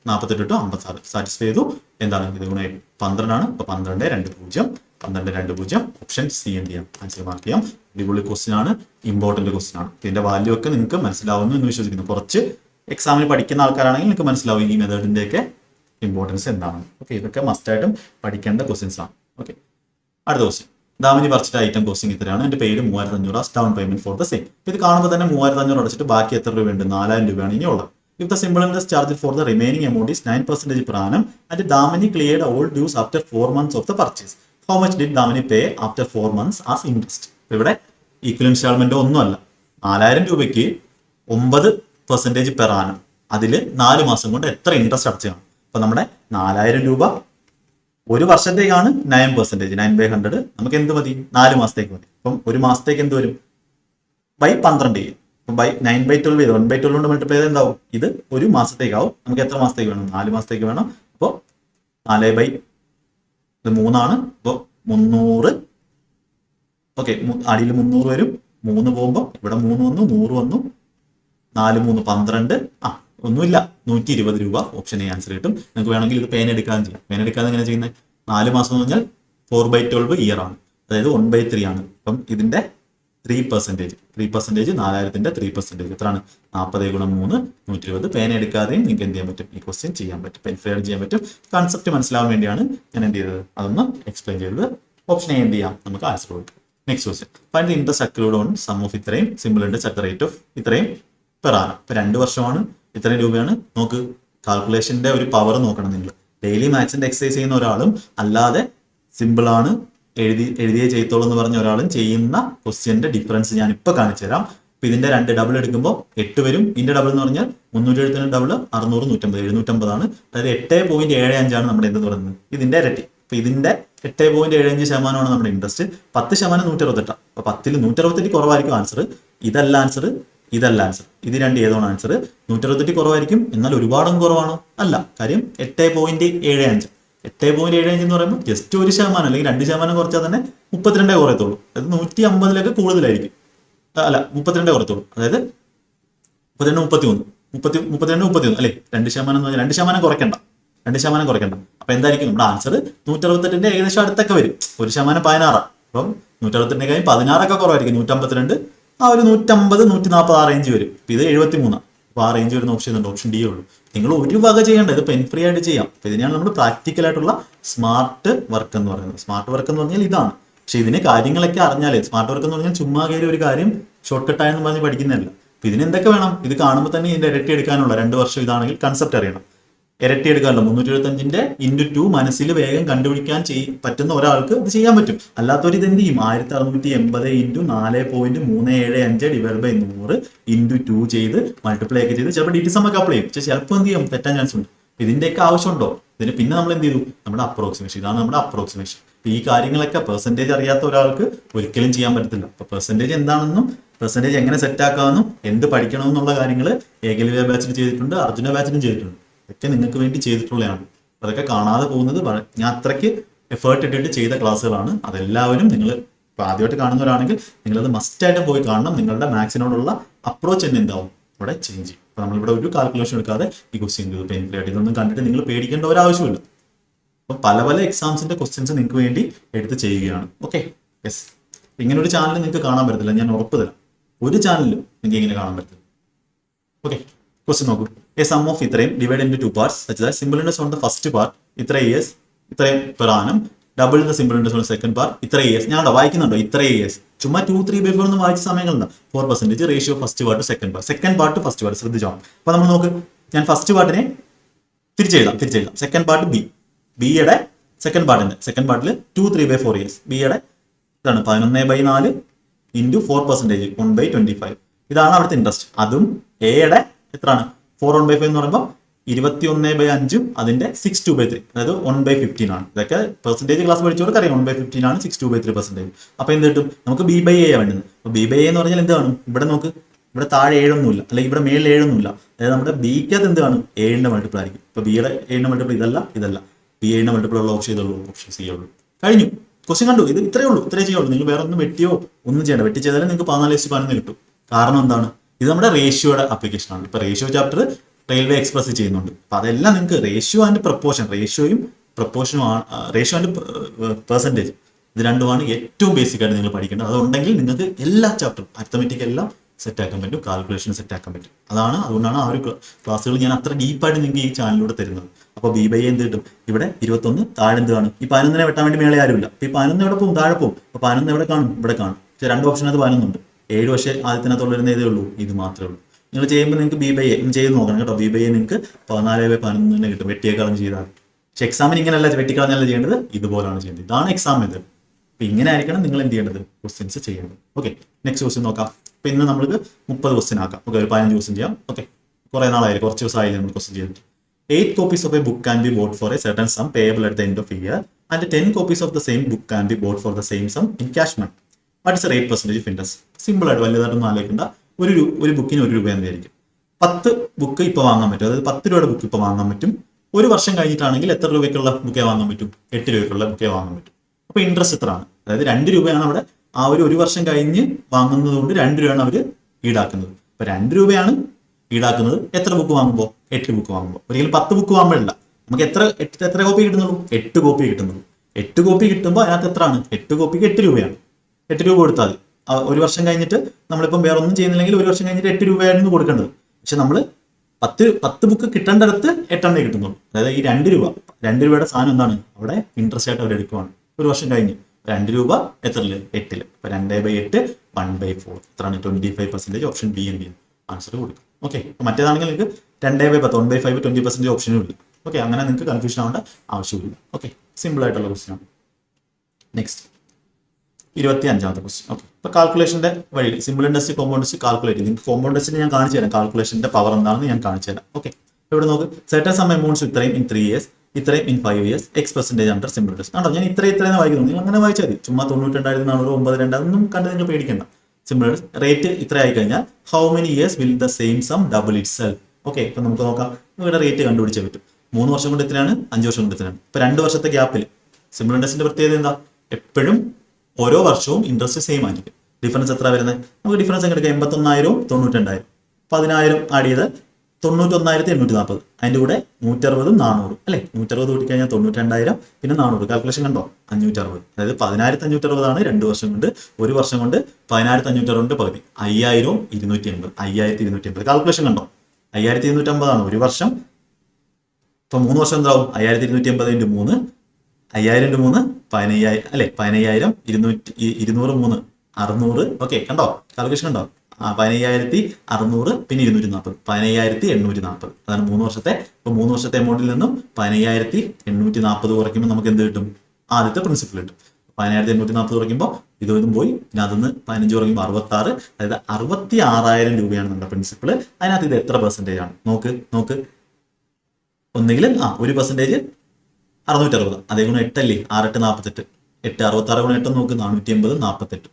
48 ടു 56 സാറ്റിസ്ഫൈ ചെയ്തു. എന്താണ് ഇത്? ഗുണം 12 ആണ്. അപ്പൊ 12 2 0 12 2 0 ഓപ്ഷൻ സി എന്ത് ചെയ്യാം? ആൻസർ മാർക്ക് ചെയ്യാം. അടിപൊളി ക്വസ്റ്റ്യൻ ആണ്, ഇമ്പോർട്ടന്റ് ക്വസ്റ്റ്യൻ ആണ്. ഇതിന്റെ വാല്യൂ ഒക്കെ നിങ്ങൾക്ക് മനസ്സിലാവുന്നു എന്ന് വിശ്വസിക്കുന്നു. കുറച്ച് എക്സാമിന് പഠിക്കുന്ന ആൾക്കാരാണെങ്കിൽ നിങ്ങൾക്ക് മനസ്സിലാവും ഈ മെത്തേഡിന്റെ ഒക്കെ ഇമ്പോർട്ടൻസ് എന്താണ്. ഓക്കെ, ഇതൊക്കെ മസ്റ്റ് ആയിട്ടും പഠിക്കേണ്ട ക്വസ്റ്റ്യൻസ് ആണ്. ഓക്കെ, അടുത്ത question. Damini purchase item costing ഇത്രയാണ്. എന്റെ പേര് 3500 down payment for the same. ഇത് കാണുമ്പോൾ തന്നെ 3500 അടച്ചിട്ട് ബാക്കി എത്ര രൂപയുണ്ട്? 4000 രൂപയാണ് ഇനി ഉള്ളത്. If the simple interest charge for the remaining amount is 9% per annum and Damini cleared all dues after 4 months of the purchase, how much did Damini pay after 4 months as interest? ഇവിടെ equal instalment ഒന്നുമല്ല. 4000 രൂപയ്ക്ക് 9% per annum. അതിൽ 4 മാസം കൊണ്ട് എത്ര interest അടച്ചാണ്? അപ്പൊ നമ്മുടെ 4000 രൂപ ഒരു വർഷത്തേക്കാണ് 9%, 9/100. നമുക്ക് എന്ത് മതി? 4 മാസത്തേക്ക് മതി. അപ്പം ഒരു മാസത്തേക്ക് എന്ത് വരും? ബൈ 12 ചെയ്യും. 9/12 ചെയ്ത് 1/12 കൊണ്ട് മൾട്ടിപ്ലൈ ചെയ്താൽ എന്താവും? ഇത് ഒരു മാസത്തേക്കാവും. നമുക്ക് എത്ര മാസത്തേക്ക് വേണം? 4 മാസത്തേക്ക് വേണം. അപ്പോൾ 4/3 അപ്പോൾ 300. ഓക്കെ, അടിയിൽ 300 വരും. 3 പോകുമ്പോൾ ഇവിടെ 3 വന്നു, 100 വന്നു. 4 3 12. ഒന്നുമില്ല, 120 രൂപ. ഓപ്ഷൻ എ ആൻസർ കിട്ടും. നിങ്ങൾക്ക് വേണമെങ്കിൽ ഇത് പേന എടുക്കാൻ ചെയ്യാം. പേന എടുക്കാതെ എങ്ങനെ ചെയ്യുന്നത്? 4 മാസം എന്ന് പറഞ്ഞാൽ 4/12 ഇയർ ആണ്. അതായത് 1/3 ആണ്. അപ്പം ഇതിന്റെ 3%. 3% 4000ന്റെ 3% എത്രയാണ്? 40 ഗുണം 3 120. പേന എടുക്കാതെയും നിങ്ങൾക്ക് എന്ത് ചെയ്യാൻ പറ്റും? ഈ ക്വസ്റ്റ്യൻ ചെയ്യാൻ പറ്റും. പെൻഫ്രൈഡ് ചെയ്യാൻ പറ്റും. കൺസെപ്റ്റ് മനസ്സിലാവാൻ വേണ്ടിയാണ് ഞാൻ എന്ത് ചെയ്തത്? അതൊന്ന് എക്സ്പ്ലെയിൻ ചെയ്തത്. ഓപ്ഷൻ എ എന്ത് ചെയ്യാം? നമുക്ക് ആൻസർ കൊടുക്കും. Next question. Find the interest accrued on sum of ഇത്രയും simple interest at the rate of ഇത്രയും പെർ ആനം. ഇപ്പൊ 2 വർഷമാണ്, ഇത്രയും രൂപയാണ്. നോക്ക്, കാൽക്കുലേഷന്റെ ഒരു പവർ നോക്കണം നിങ്ങൾ. ഡെയിലി മാത്സിന്റെ എക്സസൈസ് ചെയ്യുന്ന ഒരാളും അല്ലാതെ സിമ്പിൾ ആണ് എഴുതിയേ ചെയ്ത്തോളൂ എന്ന് പറഞ്ഞ ഒരാളും ചെയ്യുന്ന ക്വസ്റ്റ്യന്റെ ഡിഫറൻസ് ഞാൻ ഇപ്പൊ കാണിച്ചു തരാം. അപ്പൊ ഇതിന്റെ 2 ഡബിൾ എടുക്കുമ്പോൾ 8 വരും. ഇതിന്റെ ഡബിൾ എന്ന് പറഞ്ഞാൽ 370 ഡബിൾ 600 150 750 ആണ്. അതായത് 8.75 നമ്മുടെ എന്തെന്ന് പറയുന്നത്? ഇതിന്റെ ഇരട്ടി. അപ്പൊ ഇതിന്റെ 8.75% നമ്മുടെ ഇൻട്രസ്റ്റ്. 10% 168. അപ്പൊ 10ൽ 168 കുറവായിരിക്കും ആൻസർ. ഇതല്ല ആൻസർ, ഇതല്ല ആൻസർ. ഇത് രണ്ട് ഏതാണ് ആൻസർ? 168 കുറവായിരിക്കും, എന്നാൽ ഒരുപാടും കുറവാണോ? അല്ല. കാര്യം 8.75. 8.75 എന്ന് പറയുമ്പോൾ ജസ്റ്റ് 1% അല്ലെങ്കിൽ 2% കുറച്ചാൽ തന്നെ 32 കുറയത്തുള്ളൂ. അതായത് 150 കൂടുതലായിരിക്കും. അല്ല, 32 കുറയത്തുള്ളൂ. അതായത് 32 33 അല്ലെ? 2% എന്ന് പറഞ്ഞാൽ 2% കുറയ്ക്കണ്ട. 2% കുറയ്ക്കണ്ട. അപ്പൊ എന്തായിരിക്കും നമ്മുടെ ആൻസർ? 168ന്റെ ഏകദേശം അടുത്തൊക്കെ വരും. 1% 16. അപ്പം 168 16 കുറവായിരിക്കും. 152 ഒരു 150 140 ആ റേഞ്ച് വരും. ഇത് 73. അപ്പൊ ആ റേഞ്ച് വരുന്ന ഓപ്ഷൻ ഉണ്ട്. ഓപ്ഷൻ ഡി ഉള്ളൂ. നിങ്ങൾ ഒരു വക ചെയ്യേണ്ട, ഇത് പെൻ ഫ്രീ ആയിട്ട് ചെയ്യാം. അപ്പൊ ഇതിനെയാണ് നമ്മൾ പ്രാക്ടിക്കൽ ആയിട്ടുള്ള സ്മാർട്ട് വർക്ക് എന്ന് പറയുന്നത്. സ്മാർട്ട് വർക്ക് എന്ന് പറഞ്ഞാൽ ഇതാണ്. പക്ഷെ ഇതിന് കാര്യങ്ങളൊക്കെ അറിഞ്ഞാലേ സ്മാർട്ട് വർക്ക് എന്ന് പറഞ്ഞാൽ ചുമ്മാ കയറി ഒരു കാര്യം ഷോർട്ട് കട്ടായെന്ന് പറഞ്ഞ് പഠിക്കുന്നതല്ല. അപ്പൊ ഇതിന് എന്തൊക്കെ വേണം? ഇത് കാണുമ്പോൾ തന്നെ ഇതിന്റെ ഇരട്ടി എടുക്കാനുള്ള 2 വർഷം ഇതാണെങ്കിൽ കൺസെപ്റ്റ് അറിയണം. ഇരട്ടി എടുക്കാമല്ലോ. 375ന്റെ × 2 മനസ്സിൽ വേഗം കണ്ടുപിടിക്കാൻ പറ്റുന്ന ഒരാൾക്ക് ഇത് ചെയ്യാൻ പറ്റും. അല്ലാത്തവർ ഇത് എന്ത് ചെയ്യും? 1680 × 4.375 ÷ 100 × 2 ചെയ്ത് മൾട്ടിപ്ലൈ ഒക്കെ ചെയ്ത് ചിലപ്പോൾ DT സം ഒക്കെ അപ്ലൈ ചെയ്യും. പക്ഷെ ചിലപ്പോൾ എന്ത് ചെയ്യും? തെറ്റാൻ ചാൻസ് ഉണ്ട്. ഇതിന്റെയൊക്കെ ആവശ്യമുണ്ടോ? ഇതിന് പിന്നെ നമ്മൾ എന്ത് ചെയ്തു? നമ്മുടെ അപ്രോക്സിമേഷൻ. ഇതാണ് നമ്മുടെ അപ്രോക്സിമേഷൻ. ഈ കാര്യങ്ങളൊക്കെ പെർസെന്റേജ് അറിയാത്ത ഒരാൾക്ക് ഒരിക്കലും ചെയ്യാൻ പറ്റത്തില്ല. അപ്പൊ പെർസെന്റേജ് എന്താണെന്നും പെർസെന്റേജ് എങ്ങനെ സെറ്റ് ആക്കാമെന്നും എന്ത് പഠിക്കണമെന്നുള്ള കാര്യങ്ങൾ ഏകലവ്യ ബാച്ചിൽ ചെയ്തിട്ടുണ്ട്, അർജുന ബാച്ചിലും ചെയ്തിട്ടുണ്ട്. ഇതൊക്കെ നിങ്ങൾക്ക് വേണ്ടി ചെയ്തിട്ടുള്ളതാണ്. അതൊക്കെ കാണാതെ പോകുന്നത് ഞാൻ അത്രയ്ക്ക് എഫേർട്ട് ഇട്ടിട്ട് ചെയ്ത ക്ലാസ്സുകളാണ്. അതെല്ലാവരും നിങ്ങൾ ഇപ്പൊ ആദ്യമായിട്ട് കാണുന്നവരാണെങ്കിൽ നിങ്ങളത് മസ്റ്റായിട്ട് പോയി കാണണം. നിങ്ങളുടെ മാത്സിനോടുള്ള അപ്രോച്ച് തന്നെ എന്താവും? ഇവിടെ ചേഞ്ച് ചെയ്യും. അപ്പൊ നമ്മളിവിടെ ഒരു കാൽക്കുലേഷൻ എടുക്കാതെ ഈ ക്വസ്റ്റ്യൻ ചെയ്തു പെയിൻ ഫ്രീ ആയിട്ട് ഇതൊന്നും കണ്ടിട്ട് നിങ്ങൾ പേടിക്കേണ്ട ഒരാവശ്യമില്ല. അപ്പൊ പല പല എക്സാംസിന്റെ ക്വസ്റ്റ്യൻസ് നിങ്ങൾക്ക് വേണ്ടി എടുത്ത് ചെയ്യുകയാണ്. Okay, yes. ഇങ്ങനെ ഒരു ചാനൽ നിങ്ങൾക്ക് കാണാൻ പറ്റത്തില്ല, ഞാൻ ഉറപ്പ് തരാം. ഒരു ചാനലിലും നിങ്ങൾക്ക് ഇങ്ങനെ കാണാൻ പറ്റും. ഓക്കെ, ക്വസ്റ്റ്യൻ നോക്കൂ. എ സം ഓഫ് ഇത്രയും divide in two parts such that simple interest on the first part ഇത്ര ഇയേഴ്സ് ഇത്രയും per annum double the simple interest on second part ഇത്ര ഇയേഴ്സ്. ഞാൻ വായിക്കുന്നുണ്ടോ ഇത്ര ഇയേഴ്സ്, ചുമ്മാ 2, 3/4 ഒന്നും വായിച്ച സമയങ്ങളുണ്ട്. 4% ratio first part second part, second part first part ശ്രദ്ധിച്ചോ. അപ്പൊ നമ്മൾ നോക്ക്, ഞാൻ ഫസ്റ്റ് പാർട്ടിനെ തിരിച്ചെഴുതാം. സെക്കൻഡ് പാർട്ട് ബിയുടെ സെക്കൻഡ് പാർട്ടിൽ 2, 3/4 ഇയേഴ്സ്. ബിയുടെ ഇതാണ് 11/4 ഇൻറ്റു 4% 1/25. ഇതാണ് അവിടുത്തെ ഇൻട്രസ്റ്റ്. അതും എയുടെ എത്രയാണ് 4/1/5 എന്ന് പറയുമ്പോൾ 21/5 അതിന്റെ 6/2/3 അതായത് 1/15 ആണ്. ഇതൊക്കെ പെർസെന്റേജ് ക്ലാസ് പഠിച്ചവർക്ക് അറിയാം. 1/15 ആണ് 6/2/3%. അപ്പൊ എന്ത് കിട്ടും നമുക്ക് B/A വേണ്ടത്. അപ്പൊ B/A എന്ന് പറഞ്ഞാൽ എന്ത് കാണും? ഇവിടെ നോക്ക്, ഇവിടെ താഴെ 7 ഒന്നുമില്ല, അല്ലെങ്കിൽ ഇവിടെ മേളിൽ 7 ഒന്നുമില്ല. അതായത് നമ്മുടെ ബിക്കകത്ത് എന്ത് കാണും? 7ന്റെ മൾട്ടിപ്പിൾ ആയിരിക്കും. ഇപ്പൊ ബിയുടെ 7ന്റെ മൾട്ടിപ്പിൾ ഇതല്ല. ബി 7ന്റെ മൾട്ടിപ്പിൾ ഉള്ള ഓപ്ഷൻ ഇതുള്ളൂ, ഓപ്ഷൻ സി ഉള്ളൂ. കഴിഞ്ഞു, ക്വസ്റ്റ്യൻ കണ്ടു. ഇത് ഇത്രയേ ചെയ്യുള്ളൂ. നിങ്ങൾ വേറെ ഒന്നും വെട്ടിയോ ഒന്നും ചെയ്യണ്ട. വെട്ടി ചെയ്താലും നിങ്ങൾക്ക് 14/11 കിട്ടും. കാരണം എന്താണ്? ഇത് നമ്മുടെ റേഷ്യോയുടെ ആപ്ലിക്കേഷൻ ആണ്. ഇപ്പൊ റേഷ്യോ ചാപ്റ്റർ റെയിൽവേ എക്സ്പ്രസ് ചെയ്യുന്നുണ്ട്. അപ്പൊ അതെല്ലാം നിങ്ങൾക്ക് ratio and proportion, ratio and percentage ഇത് രണ്ടുമാണ് ഏറ്റവും ബേസിക് ആയിട്ട് നിങ്ങൾ പഠിക്കേണ്ടത്. അതുണ്ടെങ്കിൽ നിങ്ങൾക്ക് എല്ലാ ചാപ്റ്ററും അരിത്തമെറ്റിക് എല്ലാം സെറ്റ് ആക്കാൻ പറ്റും, കാൽക്കുലേഷൻ സെറ്റ് ആക്കാൻ പറ്റും. അതുകൊണ്ടാണ് ആ ഒരു ക്ലാസ്സുകൾ ഞാൻ അത്ര ഡീപ്പായിട്ട് നിങ്ങൾക്ക് ഈ ചാനലിലൂടെ തരുന്നത്. അപ്പോൾ B/A എന്ത് കിട്ടും? ഇവിടെ 21 താഴെ എന്ത് കാണും? ഈ 11നെ വെട്ടാൻ വേണ്ടി മേളെ ആരുമില്ല. അപ്പൊ ഈ 11 എവിടെ പോകും? താഴെ പോകും. അപ്പൊ 11 എവിടെ കാണും? ഇവിടെ കാണും. പക്ഷേ 2 ഓപ്ഷനകത്ത് 11 ഉണ്ട്. 7 പക്ഷേ ആദ്യത്തിനകത്ത് വരുന്ന ഇതേ ഉള്ളൂ, ഇത് മാത്രമേ ഉള്ളൂ. നിങ്ങൾ ചെയ്യുമ്പോൾ നിങ്ങൾക്ക് B/A ചെയ്ത് നോക്കണം കേട്ടോ. B/A നിങ്ങൾക്ക് 14/11 തന്നെ കിട്ടും, വെട്ടിയേക്കാളും ചെയ്താൽ. പക്ഷെ എക്സാമിന് ഇങ്ങനെയല്ല, വെട്ടിക്കളഞ്ഞല്ല ചെയ്യേണ്ടത്, ഇതുപോലാണ് ചെയ്യേണ്ടത്. ഇതാണ് എക്സാം മെത്തേഡ്. അപ്പൊ ഇങ്ങനെ ആയിരിക്കണം നിങ്ങൾ എന്ത് ചെയ്യേണ്ടത്? ക്വസ്റ്റ്യൻസ് ചെയ്യേണ്ടത്. ഓക്കെ, നെക്സ്റ്റ് ക്വസ്റ്റ്യൻ നോക്കാം. അപ്പൊ ഇന്ന് നമ്മൾക്ക് 30 ക്വസ്റ്റ്യൻ ആക്കാം. ഓക്കെ, ഒരു 15 ക്വസ്റ്റ്യൻ ചെയ്യാം. ഓക്കെ, കുറെ നാളായാലും, കുറച്ച് ദിവസമായില്ലേ നമ്മൾ ക്വസ്റ്റ്യൻ ചെയ്തിട്ട്. 8 copies of a book can be bought for a certain sum payable at the end of a year, and 10 copies of the same book can be bought for the same sum in cash money. What is the rate percentage of interest? Simple ആയിട്ട് വലിയതായിട്ടൊന്നും ആലോചിക്കേണ്ട. ഒരു ബുക്കിന് 1 രൂപ എന്നായിരിക്കും. 10 book ഇപ്പോൾ വാങ്ങാൻ പറ്റും. അതായത് 10 രൂപയുടെ ബുക്ക് ഇപ്പോൾ വാങ്ങാൻ പറ്റും. ഒരു വർഷം കഴിഞ്ഞിട്ടാണെങ്കിൽ എത്ര രൂപയ്ക്കുള്ള ബുക്കേ വാങ്ങാൻ പറ്റും? 8 രൂപയ്ക്കുള്ള ബുക്കേ വാങ്ങാൻ പറ്റും. അപ്പോൾ ഇൻട്രസ്റ്റ് എത്രയാണ്? അതായത് 2 രൂപയാണ് അവിടെ ആ ഒരു വർഷം കഴിഞ്ഞ് വാങ്ങുന്നത് കൊണ്ട് 2 രൂപയാണ് അവർ ഈടാക്കുന്നത്. അപ്പൊ 2 രൂപയാണ് ഈടാക്കുന്നത് എത്ര ബുക്ക് വാങ്ങുമ്പോൾ? 8 ബുക്ക് വാങ്ങുമ്പോൾ. ഒരിക്കലും 10 ബുക്ക് വാങ്ങുമ്പോഴല്ല. നമുക്ക് എത്ര കോപ്പി കിട്ടുന്നുള്ളൂ? 8 കോപ്പി കിട്ടുന്നുള്ളൂ. 8 കോപ്പി കിട്ടുമ്പോൾ അതിനകത്ത് എത്രയാണ്? 8 കോപ്പിക്ക് 8 രൂപയാണ്. 8 രൂപ കൊടുത്താൽ മതി. ഒരു വർഷം കഴിഞ്ഞിട്ട് നമ്മളിപ്പം വേറെ ഒന്നും ചെയ്യുന്നില്ലെങ്കിൽ ഒരു വർഷം കഴിഞ്ഞിട്ട് 8 രൂപയായിരുന്നു കൊടുക്കേണ്ടത്. പക്ഷെ നമ്മൾ 10 ബുക്ക് കിട്ടേണ്ടടുത്ത് 8 കിട്ടുന്നുള്ളൂ. അതായത് ഈ 2 രൂപയുടെ സാധനം എന്താണ്? അവിടെ ഇൻട്രസ്റ്റ് ആയിട്ട് അവർ എടുക്കുവാണ്. ഒരു വർഷം കഴിഞ്ഞ് 2 രൂപ എത്രയില്? 8. അപ്പൊ 2/8 1/4 എത്രയാണ്? 25%. ഓപ്ഷൻ ബി എന്ത് ചെയ്യും? ആൻസർ കൊടുക്കും. ഓക്കെ, അപ്പൊ മറ്റേതാണെങ്കിൽ നിങ്ങൾക്ക് 2/10 1/5 20% ഓപ്ഷനും ഇല്ല. ഓക്കെ, അങ്ങനെ നിങ്ങൾക്ക് കൺഫ്യൂഷൻ ആവേണ്ട ആവശ്യമില്ല. ഓക്കെ, സിമ്പിൾ ആയിട്ടുള്ള ക്വസ്റ്റ്യൻ ആണ്. നെക്സ്റ്റ് 25ാമത്തെ ക്വസ്റ്റ്യൻ. ഓക്കെ, ഇപ്പൊ കാൽക്കുലേഷന്റെ വഴി simple interest compound interest calculate ചെയ്യും. നിങ്ങൾക്ക് കോമ്പൗണ്ട് ഇൻട്രസ്റ്റ് ഞാൻ കാണിച്ചു തരാം. കാൽക്കുലേഷന്റെ പവർ എന്താണെന്ന് ഞാൻ കാണിച്ചു തരാം. ഓക്കെ, ഇവിടെ നോക്ക്. സെർട്ടൻ സം എമൗണ്ട്സ് ഇത്രയും ഇൻ 3 years, ഇത്രയും in 5 years, X% under simple interest. ആണോ, ഞാൻ ഇത്രയും വായിക്കുന്നു. നിങ്ങൾ അങ്ങനെ വായിച്ചാൽ മതി. ചുമ്മാ 92,400 9,200 ഒന്നും കണ്ട് നിങ്ങൾ പേടിക്കേണ്ട. സിമ്പിൾ റേറ്റ് ഇത്ര ആയി കഴിഞ്ഞാൽ how many years will the same sum double itself? Okay, ഇപ്പൊ നമുക്ക് നോക്കാം. ഇവിടെ റേറ്റ് കണ്ടുപിടിച്ചേ പറ്റും. 3 വർഷം കൊണ്ട് ഇത്രയാണ്, 5 വർഷം കൊണ്ട് ഇത്രയാണ്. ഇപ്പൊ 2 വർഷത്തെ ഗ്യാപ്പിൽ സിമ്പിൾ ഇൻട്രസ്റ്റിന്റെ പ്രത്യേകത എന്താ? എപ്പോഴും ഓരോ വർഷവും ഇൻട്രസ്റ്റ് സെയിം ആയിരിക്കും. ഡിഫറൻസ് എത്ര വരുന്നത്? നമുക്ക് ഡിഫറൻസ് എങ്ങനെ എടുക്കാം? 81,000 92,000. 10,000 ആഡ് ചെയ്ത് 91,840. അതിന്റെ കൂടെ 160 400 അല്ലെ? 160 കൂട്ടിക്കഴിഞ്ഞാൽ 92,000 പിന്നെ 400. കാൽക്കുലേഷൻ കണ്ടോ? 560. അതായത് 10,560 2 വർഷം കൊണ്ട്. ഒരു വർഷം കൊണ്ട് 10,560 പകുതി 5,000 280. 5,280. കാൽക്കുലേഷൻ കണ്ടോ? 5,250 ഒരു വർഷം. ഇപ്പൊ 3 വർഷം എന്താവും? 5,280 × 3 5000 × 3 15,000 അല്ലെ? 15,000 200 600. ഓക്കെ, കണ്ടോ? കാൽക്കുലേഷൻ കണ്ടോ? 15,600 പിന്നെ 240 15,840. അതാണ് 3 വർഷത്തെ. ഇപ്പൊ 3 വർഷത്തെ എമൗണ്ടിൽ നിന്നും 15,840 കുറയ്ക്കുമ്പോൾ നമുക്ക് എന്ത് കിട്ടും? ആദ്യത്തെ പ്രിൻസിപ്പിൾ കിട്ടും. 15,840 കുറയ്ക്കുമ്പോൾ ഇതും പോയി. പിന്നെ അതിന്ന് 15 കുറയ്ക്കുമ്പോൾ 66. അതായത് 66,000 രൂപയാണ് നമ്മുടെ പ്രിൻസിപ്പിൾ. അതിനകത്ത് ഇത് എത്ര പെർസെന്റേജ് ആണ്? നോക്ക്. ഒന്നുകിൽ 1% 660. അതേ ഗുണം 8 അല്ലേ? 6 8 48. 8 66 ഗുണം 8 നോക്ക്. 480 48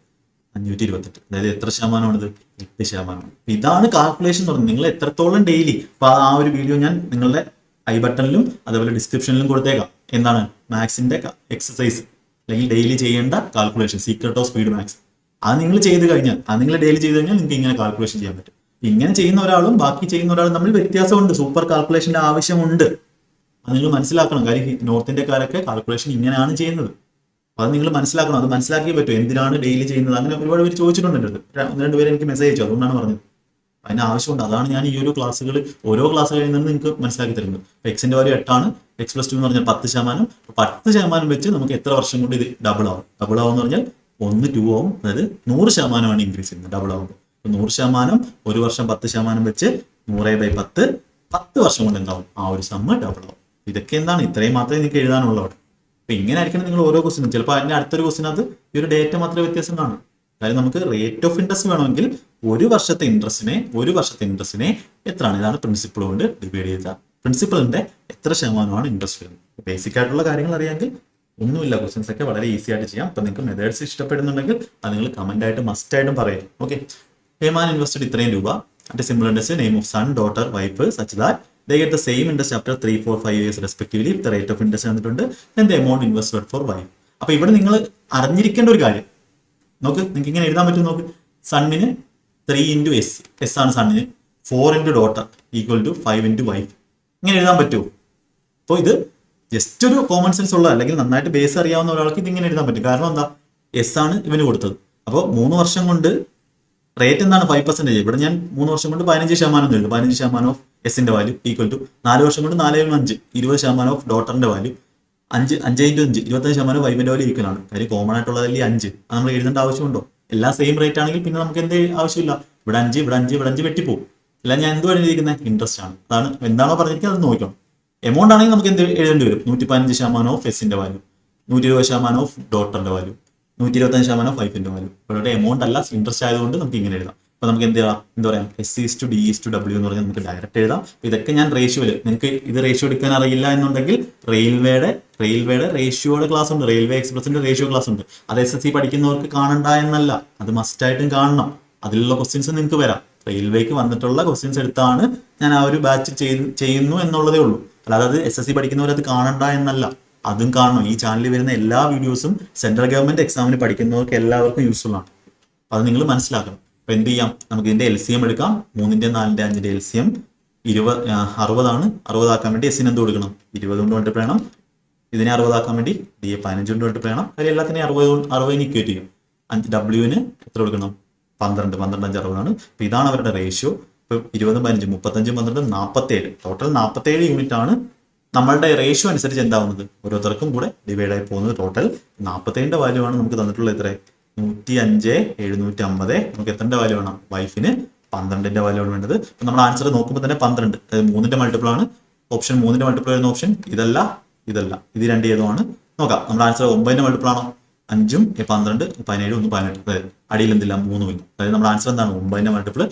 528. അതായത് എത്ര ശതമാനമാണിത്? 8%. ഇതാണ് കാൽക്കുലേഷൻ എന്ന് പറയുന്നത്. നിങ്ങൾ എത്രത്തോളം ഡെയിലി. അപ്പൊ ആ ഒരു വീഡിയോ ഞാൻ നിങ്ങളുടെ ഐ ബട്ടണിലും അതേപോലെ ഡിസ്ക്രിപ്ഷനിലും കൊടുത്തേക്കാം. എന്താണ്? മാത്സിന്റെ എക്സസൈസ് അല്ലെങ്കിൽ ഡെയിലി ചെയ്യേണ്ട calculation, secret of speed maths. അത് നിങ്ങൾ ചെയ്ത് കഴിഞ്ഞാൽ നിങ്ങൾക്ക് ഇങ്ങനെ കാൽക്കുലേഷൻ ചെയ്യാൻ പറ്റും. ഇങ്ങനെ ചെയ്യുന്ന ഒരാളും ബാക്കി ചെയ്യുന്ന ഒരാളും തമ്മിൽ വ്യത്യാസമുണ്ട്. സൂപ്പർ കാൽക്കുലേഷന്റെ ആവശ്യമുണ്ട്. അത് നിങ്ങൾ മനസ്സിലാക്കണം. കാര്യം നോർത്ത് ഇന്ത്യക്കാരൊക്കെ കാൽക്കുലേഷൻ ഇങ്ങനെയാണ് ചെയ്യുന്നത്. അത് നിങ്ങൾ മനസ്സിലാക്കണം. അത് മനസ്സിലാക്കിയേ പറ്റൂ. എന്തിനാണ് ഡെയിലി ചെയ്യുന്നത്, അങ്ങനെ ഒരുപാട് പേര് ചോദിച്ചിട്ടുണ്ട് എൻ്റെ അടുത്ത്. ഒന്ന് രണ്ട് പേര് എനിക്ക് മെസ്സേജ് അയച്ചു, അതുകൊണ്ടാണ് പറഞ്ഞത്. അതിന് ആവശ്യമുണ്ട്. അതാണ് ഞാൻ ഈ ഒരു ക്ലാസ്സുകൾ ഓരോ ക്ലാസ് കഴിയുന്നത് നിങ്ങൾക്ക് മനസ്സിലാക്കി തരുന്നത്. എക്സിന്റെ വാല്യൂ 8 X+2 എന്ന് പറഞ്ഞാൽ 10%. 10% വെച്ച് നമുക്ക് എത്ര വർഷം കൊണ്ട് ഇത് ഡബിൾ ആവും? ഡബിൾ ആവും എന്ന് പറഞ്ഞാൽ 1 2 ആവും. അതായത് 100%ആണ് ഇൻക്രീസ് ചെയ്യുന്നത് ഡബിൾ ആവുമ്പോൾ. 100% ഒരു വർഷം 10% വെച്ച് 100/10 10 വർഷം കൊണ്ട് എന്താവും? ആ ഒരു സമ്മ് ഡബിൾ ആവും. ഇതൊക്കെ എന്താണ്? ഇത്രയും മാത്രമേ നിങ്ങൾക്ക് എഴുതാനുള്ളൂ അവിടെ. അപ്പൊ ഇങ്ങനെ ആയിരിക്കണം നിങ്ങൾ ഓരോ ക്വസ്റ്റിനും. ചിലപ്പോൾ അതിന്റെ അടുത്തൊരു ക്വസ്റ്റിനകത്ത് ഈ ഒരു ഡേറ്റ മാത്രമേ വ്യത്യാസം കാണും. കാര്യം നമുക്ക് റേറ്റ് ഓഫ് ഇൻട്രസ്റ്റ് വേണമെങ്കിൽ ഒരു വർഷത്തെ ഇൻട്രസ്റ്റിനെ എത്രയാണ്? ഇതാണ് പ്രിൻസിപ്പിൾ കൊണ്ട് ഡിവൈഡ് ചെയ്ത പ്രിൻസിപ്പളിന്റെ എത്ര ശതമാനമാണ് ഇൻട്രസ്റ്റ് വരുന്നത്. ബേസിക് ആയിട്ടുള്ള കാര്യങ്ങൾ അറിയാമെങ്കിൽ ഒന്നുമില്ല, ക്വസ്റ്റ്യൻസ് ഒക്കെ വളരെ ഈസി ആയിട്ട് ചെയ്യാം. അപ്പൊ നിങ്ങൾക്ക് മെത്തേഡ്സ് ഇഷ്ടപ്പെടുന്നുണ്ടെങ്കിൽ അത് നിങ്ങൾ കമന്റ് ആയിട്ട് മസ്റ്റ് ആയിട്ടും പറയാം. ഓക്കെ, ഹേമാൻ ഇൻവെസ്റ്റഡ് ഇത്രയും രൂപ at simple interest name of sun daughter wife such that they get the same interest after 3 4 5 years respectively if the rate of interest തന്നിട്ടുണ്ട് then the amount invested for wife. അപ്പൊ ഇവിടെ നിങ്ങൾ അറിഞ്ഞിരിക്കേണ്ട ഒരു കാര്യം നോക്ക്, നിങ്ങൾക്ക് ഇങ്ങനെ എഴുതാൻ പറ്റും. നോക്ക്, സണ്ണിന് 3 × S ആണ് സണ്ണിന്, 4 × ഡോട്ടർ ഈക്വൽ ടു 5 × വൈഫ്. ഇങ്ങനെ എഴുതാൻ പറ്റുമോ? അപ്പോൾ ഇത് ജസ്റ്റ് ഒരു കോമൺ സെൻസ് ഉള്ള അല്ലെങ്കിൽ നന്നായിട്ട് ബേസ് അറിയാവുന്ന ഒരാൾക്ക് ഇത് ഇങ്ങനെ എഴുതാൻ പറ്റും. കാരണം എന്താ? എസ് ആണ് ഇവന് കൊടുത്തത്. അപ്പോൾ 3 വർഷം കൊണ്ട് റേറ്റ് എന്താണ്? 5%. ഇവിടെ ഞാൻ 3 വർഷം കൊണ്ട് 15% എഴുതും. 15% ഓഫ് എസിന്റെ വാല്യൂ ഈക്വൽ ടു 4 വർഷം കൊണ്ട് 4 × 5 20% ഓഫ് ഡോട്ടറിന്റെ വാല്യൂ 5 × 5 25% വൈഫിന്റെ വാല്യൂ ഈക്വൽ ആണ്. കാര്യം കോമൺ ആയിട്ടുള്ളതല്ലേ 5. അത് നമ്മൾ എഴുതേണ്ട ആവശ്യമുണ്ടോ? എല്ലാം സെയിം റേറ്റ് ആണെങ്കിൽ പിന്നെ നമുക്ക് എന്ത് ആവശ്യമില്ല. ഇവിടെ 5 ഇവിടെ 5 ഇവിടെ 5 വെട്ടിപ്പോകും. എല്ലാം ഞാൻ എന്ത് എഴുതിയിരിക്കുന്നത്? ഇൻട്രസ്റ്റ് ആണ്. അതാണ് എന്താണോ പറഞ്ഞിരിക്കുന്നത് അത് നോക്കണം. എമൗണ്ട് ആണെങ്കിൽ നമുക്ക് എന്ത് എഴുതേണ്ടി വരും? 115% ഓഫ് എസിന്റെ വാല്യൂ, 120% ഓഫ് ഡോട്ടറിന്റെ വാല്യൂ, 125% ഓഫ് വൈഫിന്റെ വാല്യൂ. ഇവിടെ എമൗണ്ട് അല്ല, ഇൻട്രസ്റ്റ് ആയതുകൊണ്ട് നമുക്ക് ഇങ്ങനെ എഴുതാം. അപ്പൊ നമുക്ക് എന്താ പറയാം? S/D/W എന്ന് പറഞ്ഞാൽ നമുക്ക് ഡയറക്റ്റ് എഴുതാം. ഇതൊക്കെ ഞാൻ റേഷ്യോയില്, നിങ്ങൾക്ക് ഇത് റേഷ്യോ എടുക്കാൻ അറിയില്ല എന്നുണ്ടെങ്കിൽ റെയിൽവേയുടെ റേഷ്യോയുടെ ക്ലാസ് ഉണ്ട്, റെയിൽവേ എക്സ്പ്രസിന്റെ റേഷ്യോ ക്ലാസ് ഉണ്ട്. അത് SSC പഠിക്കുന്നവർക്ക് കാണണ്ട എന്നല്ല, അത് മസ്റ്റ് ആയിട്ടും കാണണം. അതിലുള്ള ക്വസ്റ്റ്യൻസ് നിങ്ങൾക്ക് വരാം. റെയിൽവേക്ക് വന്നിട്ടുള്ള ക്വസ്റ്റ്യൻസ് എടുത്താണ് ഞാൻ ആ ഒരു ബാച്ച് ചെയ്യുന്നു എന്നുള്ളതേ ഉള്ളൂ. അല്ലാതെ അത് SSC പഠിക്കുന്നവർ അത് കാണണ്ട എന്നല്ല, അതും കാണണം. ഈ ചാനലിൽ വരുന്ന എല്ലാ വീഡിയോസും സെൻട്രൽ ഗവൺമെന്റ് എക്സാമിന് പഠിക്കുന്നവർക്ക് എല്ലാവർക്കും യൂസ്ഫുൾ ആണ്. അത് നിങ്ങൾ മനസ്സിലാക്കണം. അപ്പൊ എന്ത് ചെയ്യാം? നമുക്ക് ഇതിന്റെ LCM എടുക്കാം. 3, 4, 5 LCM 60 ആണ്. 60 ആക്കാൻ വേണ്ടി എസിന് എന്ത് കൊടുക്കണം? 20 കൊണ്ട് മൾട്ടിപ്ലൈ ചെയ്യണം. ഇതിനെ 60 ആക്കാൻ വേണ്ടി DA 15 കൊണ്ട് മൾട്ടിപ്ലൈ ചെയ്യണം. കാര്യം എല്ലാത്തിനെയും 60 ഇക്വേറ്റ് ചെയ്യും. Wന് എത്ര കൊടുക്കണം? 12 5 60 ആണ്. അപ്പൊ ഇതാണ് അവരുടെ റേഷ്യോ. ഇപ്പൊ 20 15 35 12 47 ടോട്ടൽ 47 യൂണിറ്റ് ആണ്. നമ്മളുടെ റേഷ്യോ അനുസരിച്ച് എന്താവുന്നത്? ഓരോരുത്തർക്കും കൂടെ ഡിവൈഡ് ആയി പോകുന്നത്. ടോട്ടൽ 47 വാല്യൂ ആണ് നമുക്ക് തന്നിട്ടുള്ളത്. എത്ര? 105 750. നമുക്ക് എത്ര വാല്യൂ വേണം? വൈഫിന് 12 വാല്യൂ ആണ് വേണ്ടത്. അപ്പൊ നമ്മുടെ ആൻസർ നോക്കുമ്പോൾ തന്നെ 12, അതായത് 3ന്റെ മൾട്ടിപ്പിൾ ആണ്. ഓപ്ഷൻ 3ന്റെ മൾട്ടിപ്പിൾ വരുന്ന ഓപ്ഷൻ ഇതല്ല. ഇത് രണ്ട് ഏതുമാണ് നോക്കാം. നമ്മുടെ ആൻസർ 9ന്റെ മൾട്ടിപ്പിൾ ആണോ? 5 12 17 1 18. അതായത് അടിയിൽ എന്തില്ല? 3 ഇല്ല. അതായത് നമ്മുടെ ആൻസർ എന്താണ്? 9ന്റെ മൾട്ടിപ്പിൾ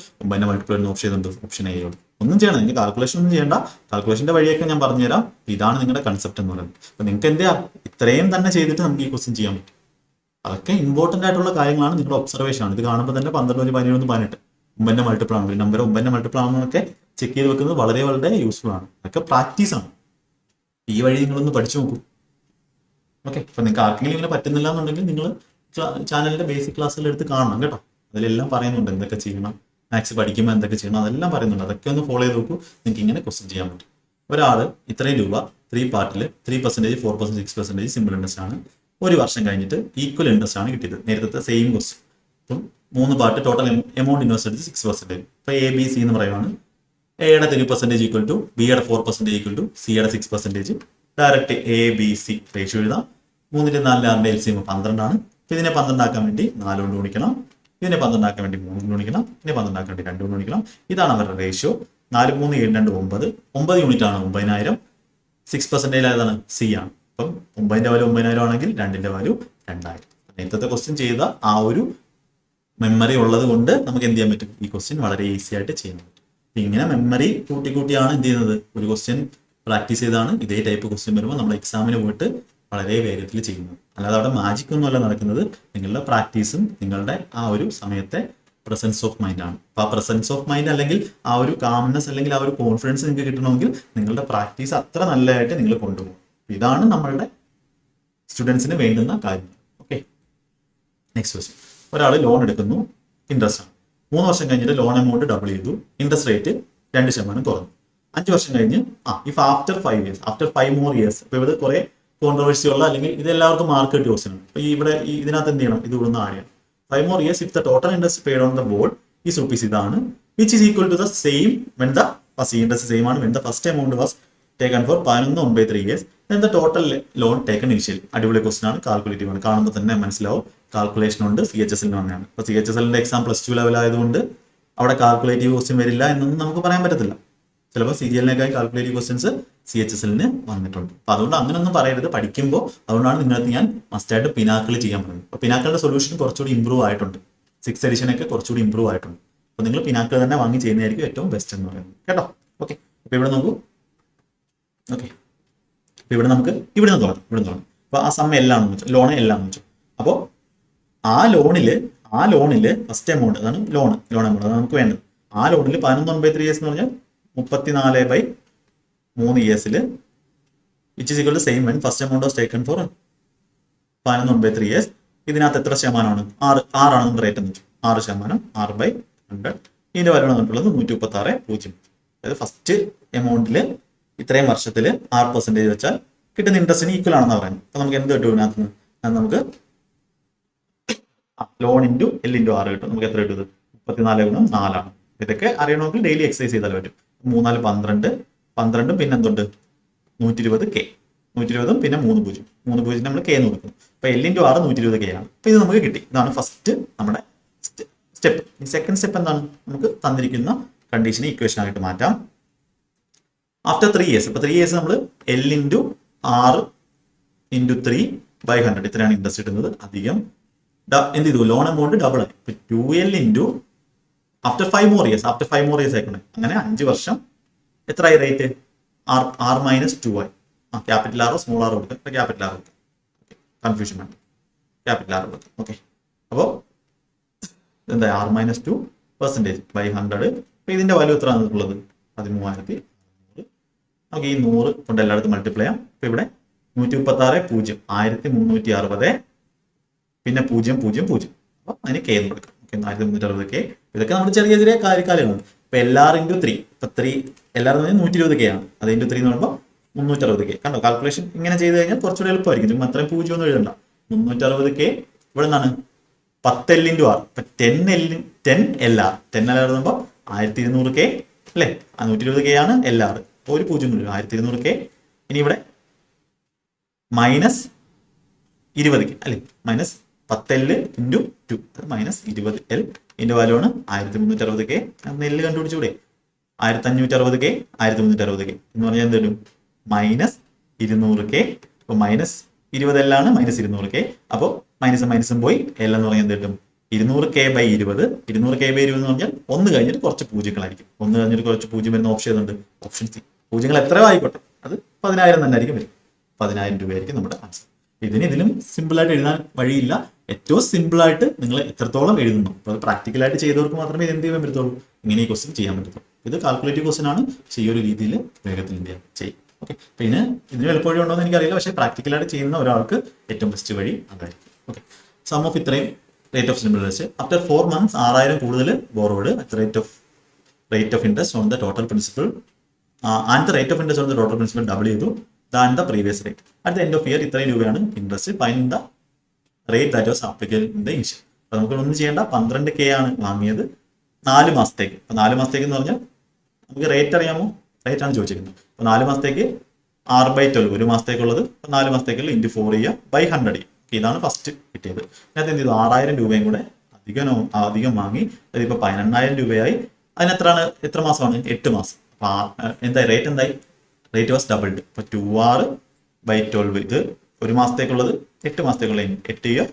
വരുന്ന ഓപ്ഷൻ എന്ത്? ഓപ്ഷൻ A ആണ്. ഒന്നും ചെയ്യണം, നിങ്ങൾക്ക് കാൽക്കുലേഷൻ ഒന്നും ചെയ്യേണ്ട. കാൽക്കുലേഷന്റെ വഴിയൊക്കെ ഞാൻ പറഞ്ഞുതരാം. ഇതാണ് നിങ്ങളുടെ കൺസെപ്റ്റ് എന്ന് പറയുന്നത്. അപ്പൊ നിങ്ങൾക്ക് എന്താ ഇത്രയും തന്നെ ചെയ്തിട്ട് നമുക്ക് ഈ ക്വസ്റ്റ്യൻ ചെയ്യാൻ പറ്റും. അതൊക്കെ ഇമ്പോർട്ടന്റ് ആയിട്ടുള്ള കാര്യങ്ങളാണ്. നിങ്ങളുടെ ഒബ്സർവേഷൻ ആണ്. ഇത് കാണുമ്പോൾ തന്നെ 12 17 18 9ന്റെ മൾട്ടിപ്പിൾ ആണ്. ഒരു നമ്പർ 9ന്റെ മൾട്ടിപ്പിൾ ആണെന്നൊക്കെ ചെക്ക് ചെയ്ത് വെക്കുന്നത് വളരെ വളരെ യൂസ്ഫുൾ ആണ്. അതൊക്കെ പ്രാക്ടീസ് ആണ്. ഈ വഴി നിങ്ങളൊന്ന് പഠിച്ചു നോക്കൂ. ഓക്കെ, അപ്പൊ നിങ്ങൾക്ക് ആർക്കെങ്കിലും ഇങ്ങനെ പറ്റുന്നില്ല എന്നുണ്ടെങ്കിൽ നിങ്ങൾ ചാനലിന്റെ ബേസിക് ക്ലാസ്സുകൾ എടുത്ത് കാണണം കേട്ടോ. അതിലെല്ലാം പറയുന്നുണ്ട് എന്തൊക്കെ ചെയ്യണം, മാത്സ് പഠിക്കുമ്പോൾ എന്തൊക്കെ ചെയ്യണം, അതെല്ലാം പറയുന്നുണ്ട്. അതൊക്കെ ഒന്ന് ഫോളോ ചെയ്ത് നോക്കൂ. നിങ്ങൾക്ക് ഇങ്ങനെ ക്വസ്റ്റ്യൻ ചെയ്യാൻ പറ്റും. ഒരാള് ഇത്രയും രൂപ 3 പാർട്ടിൽ 3%, 4%, 6% സിമ്പിൾ ഇൻട്രസ്റ്റ് ആണ്. ഒരു വർഷം കഴിഞ്ഞിട്ട് ഈക്വൽ ഇൻട്രസ്റ്റ് ആണ് കിട്ടിയത്. നേരത്തെ സെയിം ക്വസ്റ്റ്യൻ. അപ്പം 3 പാർട്ട് ടോട്ടൽ എമൗണ്ട് ഇൻവെസ്റ്റ് എടുത്ത് 6%. ഇപ്പൊ ABC എന്ന് പറയുവാണ്. എയുടെ 3% ഈക്വൽ ടു ബിയുടെ 4% ഈക്വൽ ടു സിയുടെ 6%. ഡയറക്റ്റ് ABC റേഷ്യോ എഴുതാം. 3 4 6 LCM 12 ആണ്. ഇതിനെ 12 ആക്കാൻ വേണ്ടി 4 കൊണ്ട് ഗുണിക്കണം. ഇതിനെ 12 ആക്കാൻ വേണ്ടി 3 കൊണ്ട് ഗുണിക്കണം. ഇതിനെ 12 ആക്കാൻ വേണ്ടി 2 കൊണ്ട് ഗുണിക്കണം. ഇതാണ് അവരുടെ റേഷ്യോ. 4 3 7 2 9 യൂണിറ്റ് ആണ് 9000. 6% ഏതാണ്? C ആണ്. അപ്പം 9ന്റെ വാല്യൂ 9000 ആണെങ്കിൽ 2ന്റെ വാല്യൂ 2000. നേരത്തെ ക്വസ്റ്റ്യൻ ചെയ്ത ആ ഒരു മെമ്മറി ഉള്ളത് കൊണ്ട് നമുക്ക് എന്ത് ചെയ്യാൻ പറ്റും? ഈ ക്വസ്റ്റ്യൻ വളരെ ഈസി ആയിട്ട് ചെയ്യാൻ പറ്റും. ഇങ്ങനെ മെമ്മറി കൂട്ടിയാണ് എന്ത് ചെയ്യുന്നത്? ഒരു ക്വസ്റ്റ്യൻ പ്രാക്ടീസ് ചെയ്താണ് ഇതേ ടൈപ്പ് ക്വസ്റ്റ്യൻ വരുമ്പോൾ നമ്മൾ എക്സാമിന് പോയിട്ട് വളരെ വേഗത്തിൽ ചെയ്യുന്നത്. അല്ലാതെ അവിടെ മാജിക് ഒന്നുമല്ല നടക്കുന്നത്. നിങ്ങളുടെ പ്രാക്ടീസും നിങ്ങളുടെ ആ ഒരു സമയത്തെ പ്രസൻസ് ഓഫ് മൈൻഡ് ആണ്. അപ്പൊ ആ പ്രസൻസ് ഓഫ് മൈൻഡ് അല്ലെങ്കിൽ ആ ഒരു കാംനെസ് അല്ലെങ്കിൽ ആ ഒരു കോൺഫിഡൻസ് നിങ്ങൾക്ക് കിട്ടണമെങ്കിൽ നിങ്ങളുടെ പ്രാക്ടീസ് അത്ര നല്ലതായിട്ട് നിങ്ങൾ കൊണ്ടുപോകും. ഇതാണ് നമ്മളുടെ സ്റ്റുഡൻസിന് വേണ്ടുന്ന കാര്യം. Okay, next question. ഒരാൾ ലോൺ എടുക്കുന്നു, ഇൻട്രസ്റ്റ് ആണ്. 3 വർഷം കഴിഞ്ഞിട്ട് ലോൺ എമൗണ്ട് ഡബിൾ ചെയ്തു, ഇൻട്രസ്റ്റ് റേറ്റ് 2% കുറഞ്ഞു. 5 വർഷം കഴിഞ്ഞ് if after 5 years, after 5 more years, ഇപ്പൊ ഇവിടെ കുറെ കോൺട്രവേഴ്സി ഉള്ള അല്ലെങ്കിൽ ഇത് എല്ലാവർക്കും മാർക്ക് കിട്ടിയ ക്വസ്റ്റൻ ആണ്. അപ്പോൾ ഇവിടെ ഇതിനകത്ത് എന്ത് ചെയ്യണം, ഇത് ഇവിടുന്ന് ആഡ് ചെയ്യണം. 5 more years if the total interest paid on the bond is rupees ഇതാണ്, which is equal to the same when the first interest same ആണ് when the first amount was taken for 11 1/3 years then the total loan taken initially. അടിപൊളി question ആണ്, calculative ആണ്, കാണുമ്പോൾ തന്നെ മനസ്സിലാവും calculation ഉണ്ട്. CHSL വന്നെയാണ്. അപ്പോൾ CHSLന്റെ എക്സാം +2 ലെവൽ ആയതുകൊണ്ട് അവിടെ കാൽക്കുലേറ്റീവ് ക്വസ്റ്റ്യൻ വരില്ല എന്നൊന്നും നമുക്ക് പറയാൻ പറ്റത്തില്ല. ചിലപ്പോൾ CGL-നേക്കായി കാൽക്കുലേറ്റീവ് ക്വസ്റ്റ്യൻസ് CHSL-ന് വന്നിട്ടുണ്ട്. അപ്പോൾ അതുകൊണ്ട് അങ്ങനെയൊന്നും പറയരുത് പഠിക്കുമ്പോൾ. അതുകൊണ്ടാണ് നിങ്ങൾക്ക് ഞാൻ മസ്റ്റായിട്ട് പിനാക്കിൾ ചെയ്യാൻ പറയുന്നത്. അപ്പോൾ പിനാക്കിളിന്റെ സൊല്യൂഷൻ കുറച്ചുകൂടി ഇമ്പ്രൂവ് ആയിട്ടുണ്ട്. 6th എഡിഷനൊക്കെ കുറച്ചുകൂടി ഇമ്പ്രൂവ് ആയിട്ടുണ്ട്. അപ്പോൾ നിങ്ങൾ പിനാക്കിൾ തന്നെ വാങ്ങി ചെയ്യുന്നതായിരിക്കും ഏറ്റവും ബെസ്റ്റ് എന്ന് പറയുന്നത് കേട്ടോ. ഓക്കെ, അപ്പോൾ ഇവിടെ നോക്കൂ. ഓക്കെ, അപ്പോൾ ഇവിടെ നമുക്ക് ഇവിടുന്ന് തുടങ്ങാം. അപ്പോൾ ആ സം എല്ലാം ലോണ് എല്ലാം വെച്ചു. അപ്പോൾ ആ ലോണില് ഫസ്റ്റ് എമൗണ്ട് അതാണ് ലോൺ എമൗണ്ട് അതാണ് നമുക്ക് വേണ്ടത്. ആ ലോണിൽ 11 1/3 years എന്ന് പറഞ്ഞാൽ 34/3 ഇയേഴ്സിൽ which is equal to same when first amount was taken for 11 1/3 years. ഇതിനകത്ത് എത്ര ശതമാനമാണ്? 6 ആണ് റേറ്റ് എന്ന് വെച്ചു. 6%, 6/100. ഇതിന്റെ വാല്യൂ വന്നിട്ടുള്ളത് 136.0. അതായത് ഫസ്റ്റ് എമൗണ്ടിൽ ഇത്രയും വർഷത്തിൽ 6% വെച്ചാൽ കിട്ടുന്ന ഇൻട്രസ്റ്റിന് ഈക്വൽ ആണെന്ന് പറയുന്നത്. അപ്പോൾ നമുക്ക് എന്ത് കിട്ടും ഇതിനകത്ത് നിന്ന്? നമുക്ക് ലോൺ ഇൻറ്റു L ഇൻറ്റു 6 കിട്ടും. നമുക്ക് എത്ര കിട്ടും? 34 ഗുണം 4 ആണ്. ഇതൊക്കെ അറിയണമെങ്കിൽ ഡെയിലി എക്സസൈസ് ചെയ്താൽ പറ്റും. 3 4 12 പിന്നെ എന്തുണ്ട്? 120K. 120 പിന്നെ 3 നമ്മൾ K എന്ന് കൊടുക്കും. അപ്പോൾ L ഇൻറ്റു 6 120K ആണ്. അപ്പോൾ ഇത് നമുക്ക് കിട്ടി. ഇതാണ് ഫസ്റ്റ് നമ്മുടെ സ്റ്റെപ്പ്. ഈ സെക്കൻഡ് സ്റ്റെപ്പ് എന്താണ്? നമുക്ക് തന്നിരിക്കുന്ന കണ്ടീഷനെ ഇക്വേഷൻ ആയിട്ട് മാറ്റാം. ആഫ്റ്റർ 3 years, അപ്പോൾ 3 years നമ്മൾ L ഇൻറ്റു 6 ഇൻറ്റു 3/100 ഇത്രയാണ് ഇൻട്രസ്റ്റ് കിട്ടുന്നത്. അധികം എന്ത് ചെയ്തു? ലോൺ എമൗണ്ട് ഡബിൾ ആയി. ഇപ്പൊ 2L into after 5 more years ആയിക്കണേ. അങ്ങനെ 5 വർഷം എത്രയായി റേറ്റ്? R - 2 ആയി. ക്യാപിറ്റൽ ആറോ സ്മോൾ ആറോ കൊടുക്കുക. ക്യാപിറ്റൽ ആർ കൊടുക്കുക. കൺഫ്യൂഷൻ വേണ്ട, ക്യാപിറ്റൽ ആർ കൊടുക്കുക. ഓക്കെ, അപ്പോൾ എന്താ? R - 2%/100. അപ്പോൾ ഇതിന്റെ വാല്യൂ എത്ര ആണുള്ളത്? 13,600. നമുക്ക് ഈ 100 കൊണ്ട് എല്ലായിടത്തും മൾട്ടിപ്ലൈ ചെയ്യാം. അപ്പോൾ ഇവിടെ 136.0 1360 പിന്നെ 000. അപ്പോൾ അതിന് K എന്ന് കൊടുക്കാം. 1360K. ഇതൊക്കെ നമ്മൾ ചെറിയ കാര്യങ്ങളാണ്. ഇപ്പൊ LR ഇൻറ്റു 3. ഇപ്പൊ 3 LR എന്ന് പറഞ്ഞാൽ 120K ആണ്. അത് ഇൻറ്റു 3 എന്ന് പറയുമ്പോൾ 360K. കണ്ടോ? കാൽക്കുലേഷൻ ഇങ്ങനെ ചെയ്ത് കഴിഞ്ഞാൽ കുറച്ചുകൂടി എളുപ്പമായിരിക്കും. അത്രയും 0 ഒന്നും എഴുതണ്ട. 360K ഇവിടെ നിന്നാണ് 10L ഇൻറ്റു 6. ഇപ്പൊ 10LR. 10LR എഴുതുമ്പോൾ 1200K അല്ലേ? 120K ആണ് LR. ഒരു 0 1200K. ഇനി ഇവിടെ -20K അല്ലേ? -10L into 2 -20L. ഇതിന്റെ വാല്യൂ ആണ് 1360K. നെല്ല് കണ്ടുപിടിച്ചൂടെ? 1560K 1360K എന്ന് പറഞ്ഞാൽ എന്ത് വരും? -200K. അപ്പോൾ -20L ആണ് -200K. അപ്പോൾ മൈനസും പോയി L എന്ന് പറഞ്ഞാൽ എന്ത് കിട്ടും? 200K/20. 200K/20 എന്ന് പറഞ്ഞാൽ 1 കഴിഞ്ഞിട്ട് കുറച്ച് പൂജ്യങ്ങളായിരിക്കും. 1 കഴിഞ്ഞിട്ട് കുറച്ച് പൂജ്യം വരുന്ന ഓപ്ഷൻ ഏതുണ്ട്? Option C. പൂജ്യങ്ങൾ എത്രയോ ആയിക്കോട്ടെ, അത് 10,000 തന്നെ ആയിരിക്കും വരും. 10,000 രൂപയായിരിക്കും നമ്മുടെ ആൻസർ. ഇതിലും സിമ്പിളായിട്ട് എഴുതാൻ വഴിയില്ല. ഏറ്റവും സിമ്പിളായിട്ട് നിങ്ങൾ എത്രത്തോളം എഴുതുന്നു. അപ്പോൾ അത് പ്രാക്ടിക്കലായിട്ട് ചെയ്തവർക്ക് മാത്രമേ ഇത് എന്ത് ചെയ്യാൻ പറ്റത്തുള്ളൂ? ഇങ്ങനെ ഈ ക്വസ്റ്റ്യൻ ചെയ്യാൻ പറ്റത്തുള്ളൂ. ഇത് കാൽക്കുലേറ്റീവ് ക്വസ്റ്റ്യൻ ആണ്. ഈ ഒരു രീതിയിൽ വേഗത്തിൽ എന്ത് ചെയ്യും. ഓക്കെ, അപ്പോൾ ഇതിന് എളുപ്പവഴി ഉണ്ടോ എന്ന് എനിക്കറിയില്ല. പക്ഷേ പ്രാക്ടിക്കലായിട്ട് ചെയ്യുന്ന ഒരാൾക്ക് ഏറ്റവും ബെസ്റ്റ് വഴി അതായിരിക്കും. ഓക്കെ, സം ഓഫ് ഇത്രയും rate of simple interest after 4 months 6000 കൂടുതൽ borrowed at rate of interest on the total principal and the rate of interest on the total principal double ചെയ്തു than the previous rate at the end of year. ഇത്രയും രൂപയാണ് interest. Find the rate that was applicable in the initial. അപ്പോൾ നമുക്കൊന്നും ചെയ്യേണ്ട. 12K ആണ് വാങ്ങിയത് 4 മാസത്തേക്ക്. അപ്പോൾ 4 മാസത്തേക്ക് എന്ന് പറഞ്ഞാൽ നമുക്ക് റേറ്റ് അറിയാമോ? റേറ്റ് ആണ് ചോദിച്ചിരിക്കുന്നത്. അപ്പോൾ 4 മാസത്തേക്ക് 6/12 ഒരു മാസത്തേക്കുള്ളത്. അപ്പോൾ 4 മാസത്തേക്കുള്ള ഇൻറ്റു 4 ചെയ്യുക /100 ചെയ്യുക. ഇതാണ് ഫസ്റ്റ് കിട്ടിയത്. ഇതിനകത്ത് എന്ത് ചെയ്തു? 6000 രൂപയും കൂടെ അധികം വാങ്ങി. അതിപ്പോൾ 18,000 രൂപയായി. എത്ര മാസമാണ്? 8 മാസം. അപ്പോൾ എന്തായി? റേറ്റ് എന്തായി? Rate was doubled. അപ്പോൾ 2R/12 ഇത് ഒരു മാസത്തേക്കുള്ളത്. 8 മാസത്തേക്കുള്ള 8 ചെയ്യുക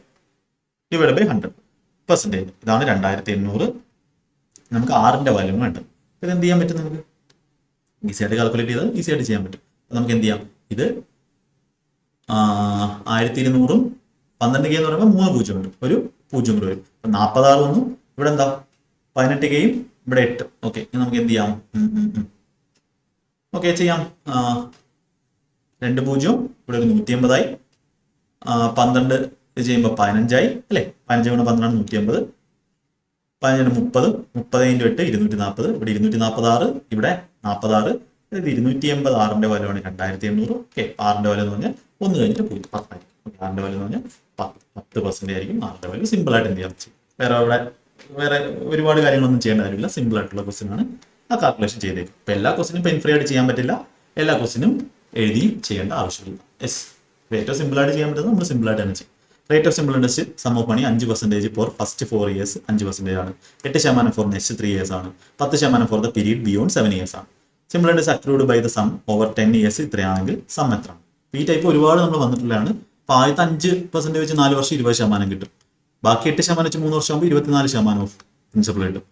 /100%. ഇതാണ് 2800. നമുക്ക് 6ന്റെ വാല്യൂ വേണ്ടത്. ഇത് എന്ത് ചെയ്യാൻ പറ്റും? നമുക്ക് ഈസി ആയിട്ട് കാൽക്കുലേറ്റ് ചെയ്താൽ ഈസി ആയിട്ട് ചെയ്യാൻ പറ്റും. അപ്പോൾ നമുക്ക് എന്ത് ചെയ്യാം? ഇത് 1200 12K എന്ന് പറയുമ്പോൾ 3 0 ഉണ്ട്. ഒരു 0 കൂടെ വരും. അപ്പം 46 വന്നു. ഇവിടെ എന്താ? 18Kയും ഇവിടെ 8. ഓക്കെ, നമുക്ക് എന്ത് ചെയ്യാം? ഓക്കെ ചെയ്യാം. 2 0 ഇവിടെ ഒരു 180 ആയി. 12 ചെയ്യുമ്പോൾ 15 ആയി അല്ലേ? 15 × 12 180. 15 30 30 × 8 240. ഇവിടെ 246. ഇവിടെ 46. അതായത് 280 ആറിന്റെ വാല്യൂ 2800. ഓക്കെ, ആറിന്റെ വാല്യൂ എന്ന് പറഞ്ഞാൽ 1 കഴിഞ്ഞിട്ട് 10 ആയിരിക്കും. ആറിന്റെ വാല്യൂ എന്ന് പറഞ്ഞാൽ 10% ആയിരിക്കും ആറിന്റെ വാല്യൂ. സിമ്പിൾ ആയിട്ട് എന്ത് ചെയ്യാൻ പറ്റും, വേറെ ഒരുപാട് കാര്യങ്ങളൊന്നും ചെയ്യേണ്ട കാര്യമില്ല. സിമ്പിൾ ആയിട്ടുള്ള ക്വസ്റ്റ്യൻ ആണ്, ആ കാൽക്കുലേഷൻ ചെയ്തേക്കും. ഇപ്പൊ എല്ലാ ക്വസ്റ്റിനും പെൻ ഫ്രീ ആയിട്ട് ചെയ്യാൻ പറ്റില്ല, എല്ലാ ക്വസ്റ്റിനും എഴുതി ചെയ്യേണ്ട ആവശ്യമില്ല. യെസ്, ഏറ്റവും സിമ്പിൾ ആയിട്ട് ചെയ്യാൻ പറ്റുന്നത് നമ്മൾ സിമ്പിൾ ആയിട്ട് തന്നെ ചെയ്യും. Rate of simple interest sum of money 5% for first 4 years 5% ആണ്. 8% ഫോർ നെക്സ്റ്റ് 3 ഇയേഴ്സ് ആണ്. 10% for the period beyond 7 years ആണ്. Simple interest accrued by the sum over 10 years ഇത്രയാണെങ്കിൽ സം എത്രയാണ്? ഈ ടൈപ്പ് ഒരുപാട് നമ്മൾ വന്നിട്ടുള്ളതാണ്. അപ്പോൾ ആദ്യത്തെ 5% വെച്ച് 4 വർഷം 20% കിട്ടും. ബാക്കി 8% വെച്ച് 3 വർഷം ആകുമ്പോൾ 24% ഓഫ് പ്രിൻസിപ്പൾ കിട്ടും.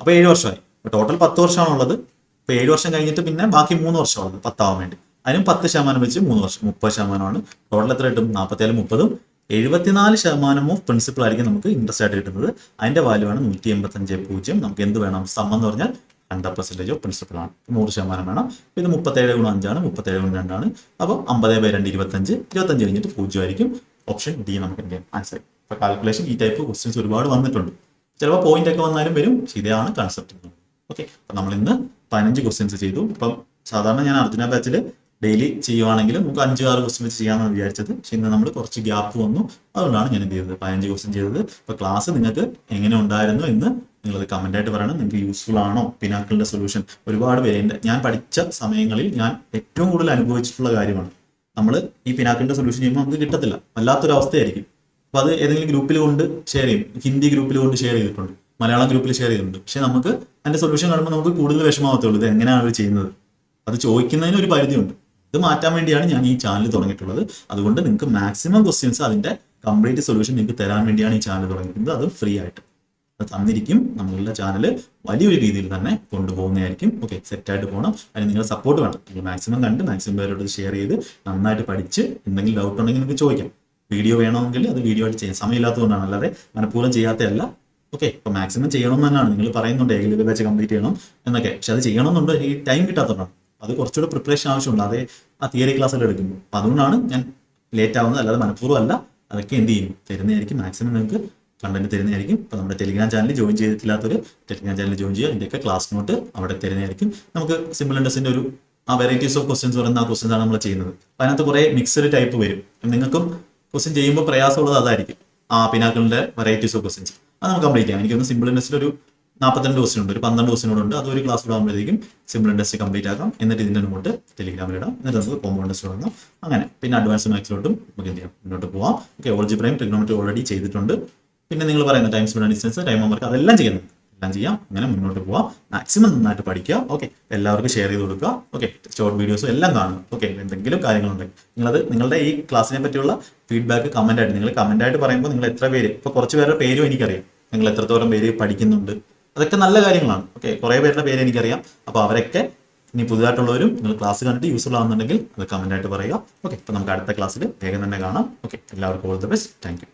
അപ്പോൾ 7 വർഷമായി. ടോട്ടൽ 10 വർഷമാണുള്ളത്. ഇപ്പോൾ 7 വർഷം കഴിഞ്ഞിട്ട് പിന്നെ ബാക്കി 3 വർഷമുള്ളത് 10 ആവാൻ വേണ്ടി. അതിനും 10% വെച്ച് 3 വർഷം 30%. ടോട്ടൽ എത്ര കിട്ടും? 47 30 74% ഓഫ് പ്രിൻസിപ്പൾ ആയിരിക്കും നമുക്ക് ഇൻട്രസ്റ്റ് ആയിട്ട് കിട്ടുന്നത്. അതിന്റെ വാല്യൂ ആണ് 185.0. നമുക്ക് എന്ത് വേണം? സം എന്ന് പറഞ്ഞാൽ 100% ഓഫ് പ്രിൻസിപ്പൾ ആണ്, 100% വേണം. ഇത് 37 ഗുണം 5 ആണ്, 37 ഗുണം 2 ആണ്. അപ്പോൾ 50/2 25, 25 കഴിഞ്ഞിട്ട് 0 ആയിരിക്കും. ഓപ്ഷൻ ഡി നമുക്ക് എന്ത് ചെയ്യാം? ആൻസർ. അപ്പോൾ കാൽക്കുലേഷൻ ഈ ടൈപ്പ് ക്വസ്റ്റ്യൻസ് ഒരുപാട് വന്നിട്ടുണ്ട്. ചിലപ്പോൾ പോയിന്റ് ഒക്കെ വന്നാലും വരും. ഇതാണ് കൺസെപ്റ്റ്. ഓക്കെ, അപ്പം നമ്മൾ ഇന്ന് 15 ക്വസ്റ്റ്യൻസ് ചെയ്തു. അപ്പം സാധാരണ ഞാൻ അർജുന ബാച്ചിൽ ഡെയിലി ചെയ്യുവാണെങ്കിൽ നമുക്ക് 5-6 ക്വസ്റ്റ്യൻ വെച്ച് ചെയ്യാമെന്ന് വിചാരിച്ചത്. പക്ഷെ ഇന്ന് നമ്മൾ കുറച്ച് ഗ്യാപ്പ് വന്നു, അതുകൊണ്ടാണ് ഞാൻ എന്ത് ചെയ്തത് 15 ക്വസ്റ്റ്യൻ ചെയ്തത്. ഇപ്പോൾ ക്ലാസ് നിങ്ങൾക്ക് എങ്ങനെ ഉണ്ടായിരുന്നു എന്ന് നിങ്ങളത് കമന്റ് ആയിട്ട് പറയണം. നിങ്ങൾക്ക് യൂസ്ഫുൾ ആണോ? പിനാക്കിളിന്റെ സൊല്യൂഷൻ ഒരുപാട് പേരുണ്ട്. ഞാൻ പഠിച്ച സമയങ്ങളിൽ ഞാൻ ഏറ്റവും കൂടുതൽ അനുഭവിച്ചിട്ടുള്ള കാര്യമാണ്. നമ്മൾ ഈ പിനാക്കിളിന്റെ സൊല്യൂഷൻ ചെയ്യുമ്പോൾ നമുക്ക് കിട്ടത്തില്ല, വല്ലാത്തൊരു അവസ്ഥയായിരിക്കും. അപ്പോൾ അത് ഏതെങ്കിലും ഗ്രൂപ്പിൽ കൊണ്ട് ഷെയർ ചെയ്യും. ഹിന്ദി ഗ്രൂപ്പിൽ കൊണ്ട് ഷെയർ ചെയ്തിട്ടുണ്ട്, മലയാളം ഗ്രൂപ്പിൽ ഷെയർ ചെയ്തിട്ടുണ്ട്. പക്ഷെ നമുക്ക് അതിന്റെ സൊല്യൂഷൻ കാണുമ്പോൾ നമുക്ക് കൂടുതൽ വിഷമാവത്തുള്ളൂ. ഇത് എങ്ങനെയാണ് അവർ ചെയ്യുന്നത്? അത് ചോദിക്കുന്നതിന് ഒരു പരിധിയുണ്ട്. ഇത് മാറ്റാൻ വേണ്ടിയാണ് ഞാൻ ഈ ചാനൽ തുടങ്ങിയിട്ടുള്ളത്. അതുകൊണ്ട് നിങ്ങൾക്ക് മാക്സിമം ക്വസ്റ്റ്യൻസ് അതിന്റെ കംപ്ലീറ്റ് സൊല്യൂഷൻ നിങ്ങൾക്ക് തരാൻ വേണ്ടിയാണ് ഈ ചാനൽ തുടങ്ങിയിട്ടുള്ളത്. അത് ഫ്രീ ആയിട്ട് അത് തന്നിരിക്കും. നമ്മളുടെ ചാനൽ വലിയൊരു രീതിയിൽ തന്നെ കൊണ്ടുപോകുന്നതായിരിക്കും. ഓക്കെ, സെറ്റായിട്ട് പോകണം. അതിന് നിങ്ങളുടെ സപ്പോർട്ട് വേണം. നിങ്ങൾ മാക്സിമം കണ്ട് മാക്സിമം പേരോട് ഷെയർ ചെയ്ത് നന്നായിട്ട് പഠിച്ച് എന്തെങ്കിലും ഡൗട്ട് ഉണ്ടെങ്കിൽ നിങ്ങൾക്ക് ചോദിക്കാം. വീഡിയോ വേണമെങ്കിൽ അത് വീഡിയോ ആയിട്ട് ചെയ്യാം. സമയമില്ലാത്തതുകൊണ്ടാണ്, അല്ലാതെ മനഃപൂർവ്വം ചെയ്യാത്തതല്ല. ഓക്കെ, ഇപ്പോൾ മാക്സിമം ചെയ്യണമെന്ന് തന്നെയാണ്. നിങ്ങൾ പറയുന്നുണ്ട് ഏകലവ്യ ബാച്ച് കംപ്ലീറ്റ് ചെയ്യണം എന്നൊക്കെ. പക്ഷെ അത് ചെയ്യണമെന്നുണ്ട്, ഈ ടൈം കിട്ടാത്തതുകൊണ്ടാണ്. അത് കുറച്ചുകൂടെ പ്രിപ്പറേഷൻ ആവശ്യമുണ്ട്, അതേ ആ തിയറി ക്ലാസ്സിൽ എടുക്കുമ്പോൾ. അപ്പോൾ അതുകൊണ്ടാണ് ഞാൻ ലേറ്റ് ആവുന്നത്, അല്ലാതെ മനഃപൂർവ്വം അല്ല. അതൊക്കെ എന്ത് ചെയ്യും? തരുന്നതായിരിക്കും. മാക്സിമം നിങ്ങൾക്ക് കണ്ടന്റ് തരുന്നതായിരിക്കും. ഇപ്പോൾ നമ്മുടെ ടെലിഗ്രാം ചാനൽ ജോയിൻ ചെയ്തിട്ടില്ലാത്തൊരു ടെലിഗ്രാം ചാനൽ ജോയിൻ ചെയ്യുക. ഇതിൻ്റെയൊക്കെ ക്ലാസ് നോട്ട് അവിടെ തരുന്നതായിരിക്കും. നമുക്ക് സിമ്പിൾ ഇൻട്രസ്റ്റിൻ്റെ ഒരു വെറൈറ്റീസ് ഓഫ് ക്വസ്റ്റ്യൻസ് പറയുന്ന ആ ക്വസ്റ്റ്യൻസ് ആണ് നമ്മൾ ചെയ്യുന്നത്. അപ്പോൾ അതിനകത്ത് കുറേ മിക്സഡ് ടൈപ്പ് വരും. നിങ്ങൾക്കും ക്വസ്റ്റ്യൻ ചെയ്യുമ്പോൾ പ്രയാസമുള്ളത് അതായിരിക്കും. ആ പിനാക്കിളിന്റെ വെറൈറ്റീസ് ഓഫ് ക്വസ്റ്റ്യൻസ് അത് നമുക്ക് കംപ്ലീറ്റ് ചെയ്യാം. എനിക്കൊന്ന് സിമ്പിൾ ഇൻട്രസ്റ്റിൽ ഒരു 42 ക്വസ്റ്റ്യൻ ഉണ്ട്, ഒരു 12 ക്വസ്റ്റ്യനോടുണ്ട്. അതൊരു ക്ലാസ് ഇടാകുമ്പോഴത്തേക്കും സിമ്പിൾ ഇൻട്രസ്റ്റ് കംപ്ലീറ്റ് ആക്കാം. എന്നിട്ട് ഇതിന്റെ നോട്ട് ടെലിഗ്രാമിൽ ഇടാം. എന്നിട്ട് നമുക്ക് കോമ്പൗണ്ട് ടെസ്റ്റ് തുടങ്ങാം. അങ്ങനെ പിന്നെ അഡ്വാൻസ് മാത്സിലോട്ടും നമുക്ക് എന്ത് ചെയ്യാം? മുന്നോട്ട് പോവാം. ഓക്കെ, ഓൾജിബ്രയും ട്രിഗ്നോമെട്രി ഓൾറെഡി ചെയ്തിട്ടുണ്ട്. പിന്നെ നിങ്ങൾ പറയുന്ന time speed distance, time homework അതെല്ലാം ചെയ്യുന്നുണ്ട്. എല്ലാം ചെയ്യാം. അങ്ങനെ മുന്നോട്ട് പോവാം. മാക്സിമം നന്നായിട്ട് പഠിക്കുക. ഓക്കെ, എല്ലാവർക്കും ഷെയർ ചെയ്ത് കൊടുക്കുക. ഓക്കെ, ഷോർട്ട് വീഡിയോസും എല്ലാം കാണും. ഓക്കെ, എന്തെങ്കിലും കാര്യങ്ങളുണ്ടെങ്കിൽ നിങ്ങളത് നിങ്ങളുടെ ഈ ക്ലാസ്സിനെ പറ്റിയുള്ള ഫീഡ്ബാക്ക് കമന്റ് ആയിട്ട് നിങ്ങൾ കമന്റ് ആയിട്ട് പറയുമ്പോൾ നിങ്ങൾ എത്ര പേര്, ഇപ്പോൾ കുറച്ച് പേരുടെ പേരും എനിക്കറിയാം, നിങ്ങൾ എത്രത്തോളം പേര് പഠിക്കുന്നുണ്ട്, അതൊക്കെ നല്ല കാര്യങ്ങളാണ്. ഓക്കെ, കുറേ പേരുടെ പേര് എനിക്കറിയാം. അപ്പോൾ അവരൊക്കെ ഇനി പുതുതായിട്ടുള്ളവരും നിങ്ങൾ ക്ലാസ് കണ്ടിട്ട് യൂസ്ഫുൾ ആവുന്നുണ്ടെങ്കിൽ അത് കമന്റ് ആയിട്ട് പറയുക. ഓക്കെ, അപ്പോൾ നമുക്ക് അടുത്ത ക്ലാസ്സിൽ വേഗം തന്നെ കാണാം. ഓക്കെ, എല്ലാവർക്കും all the best. Thank you.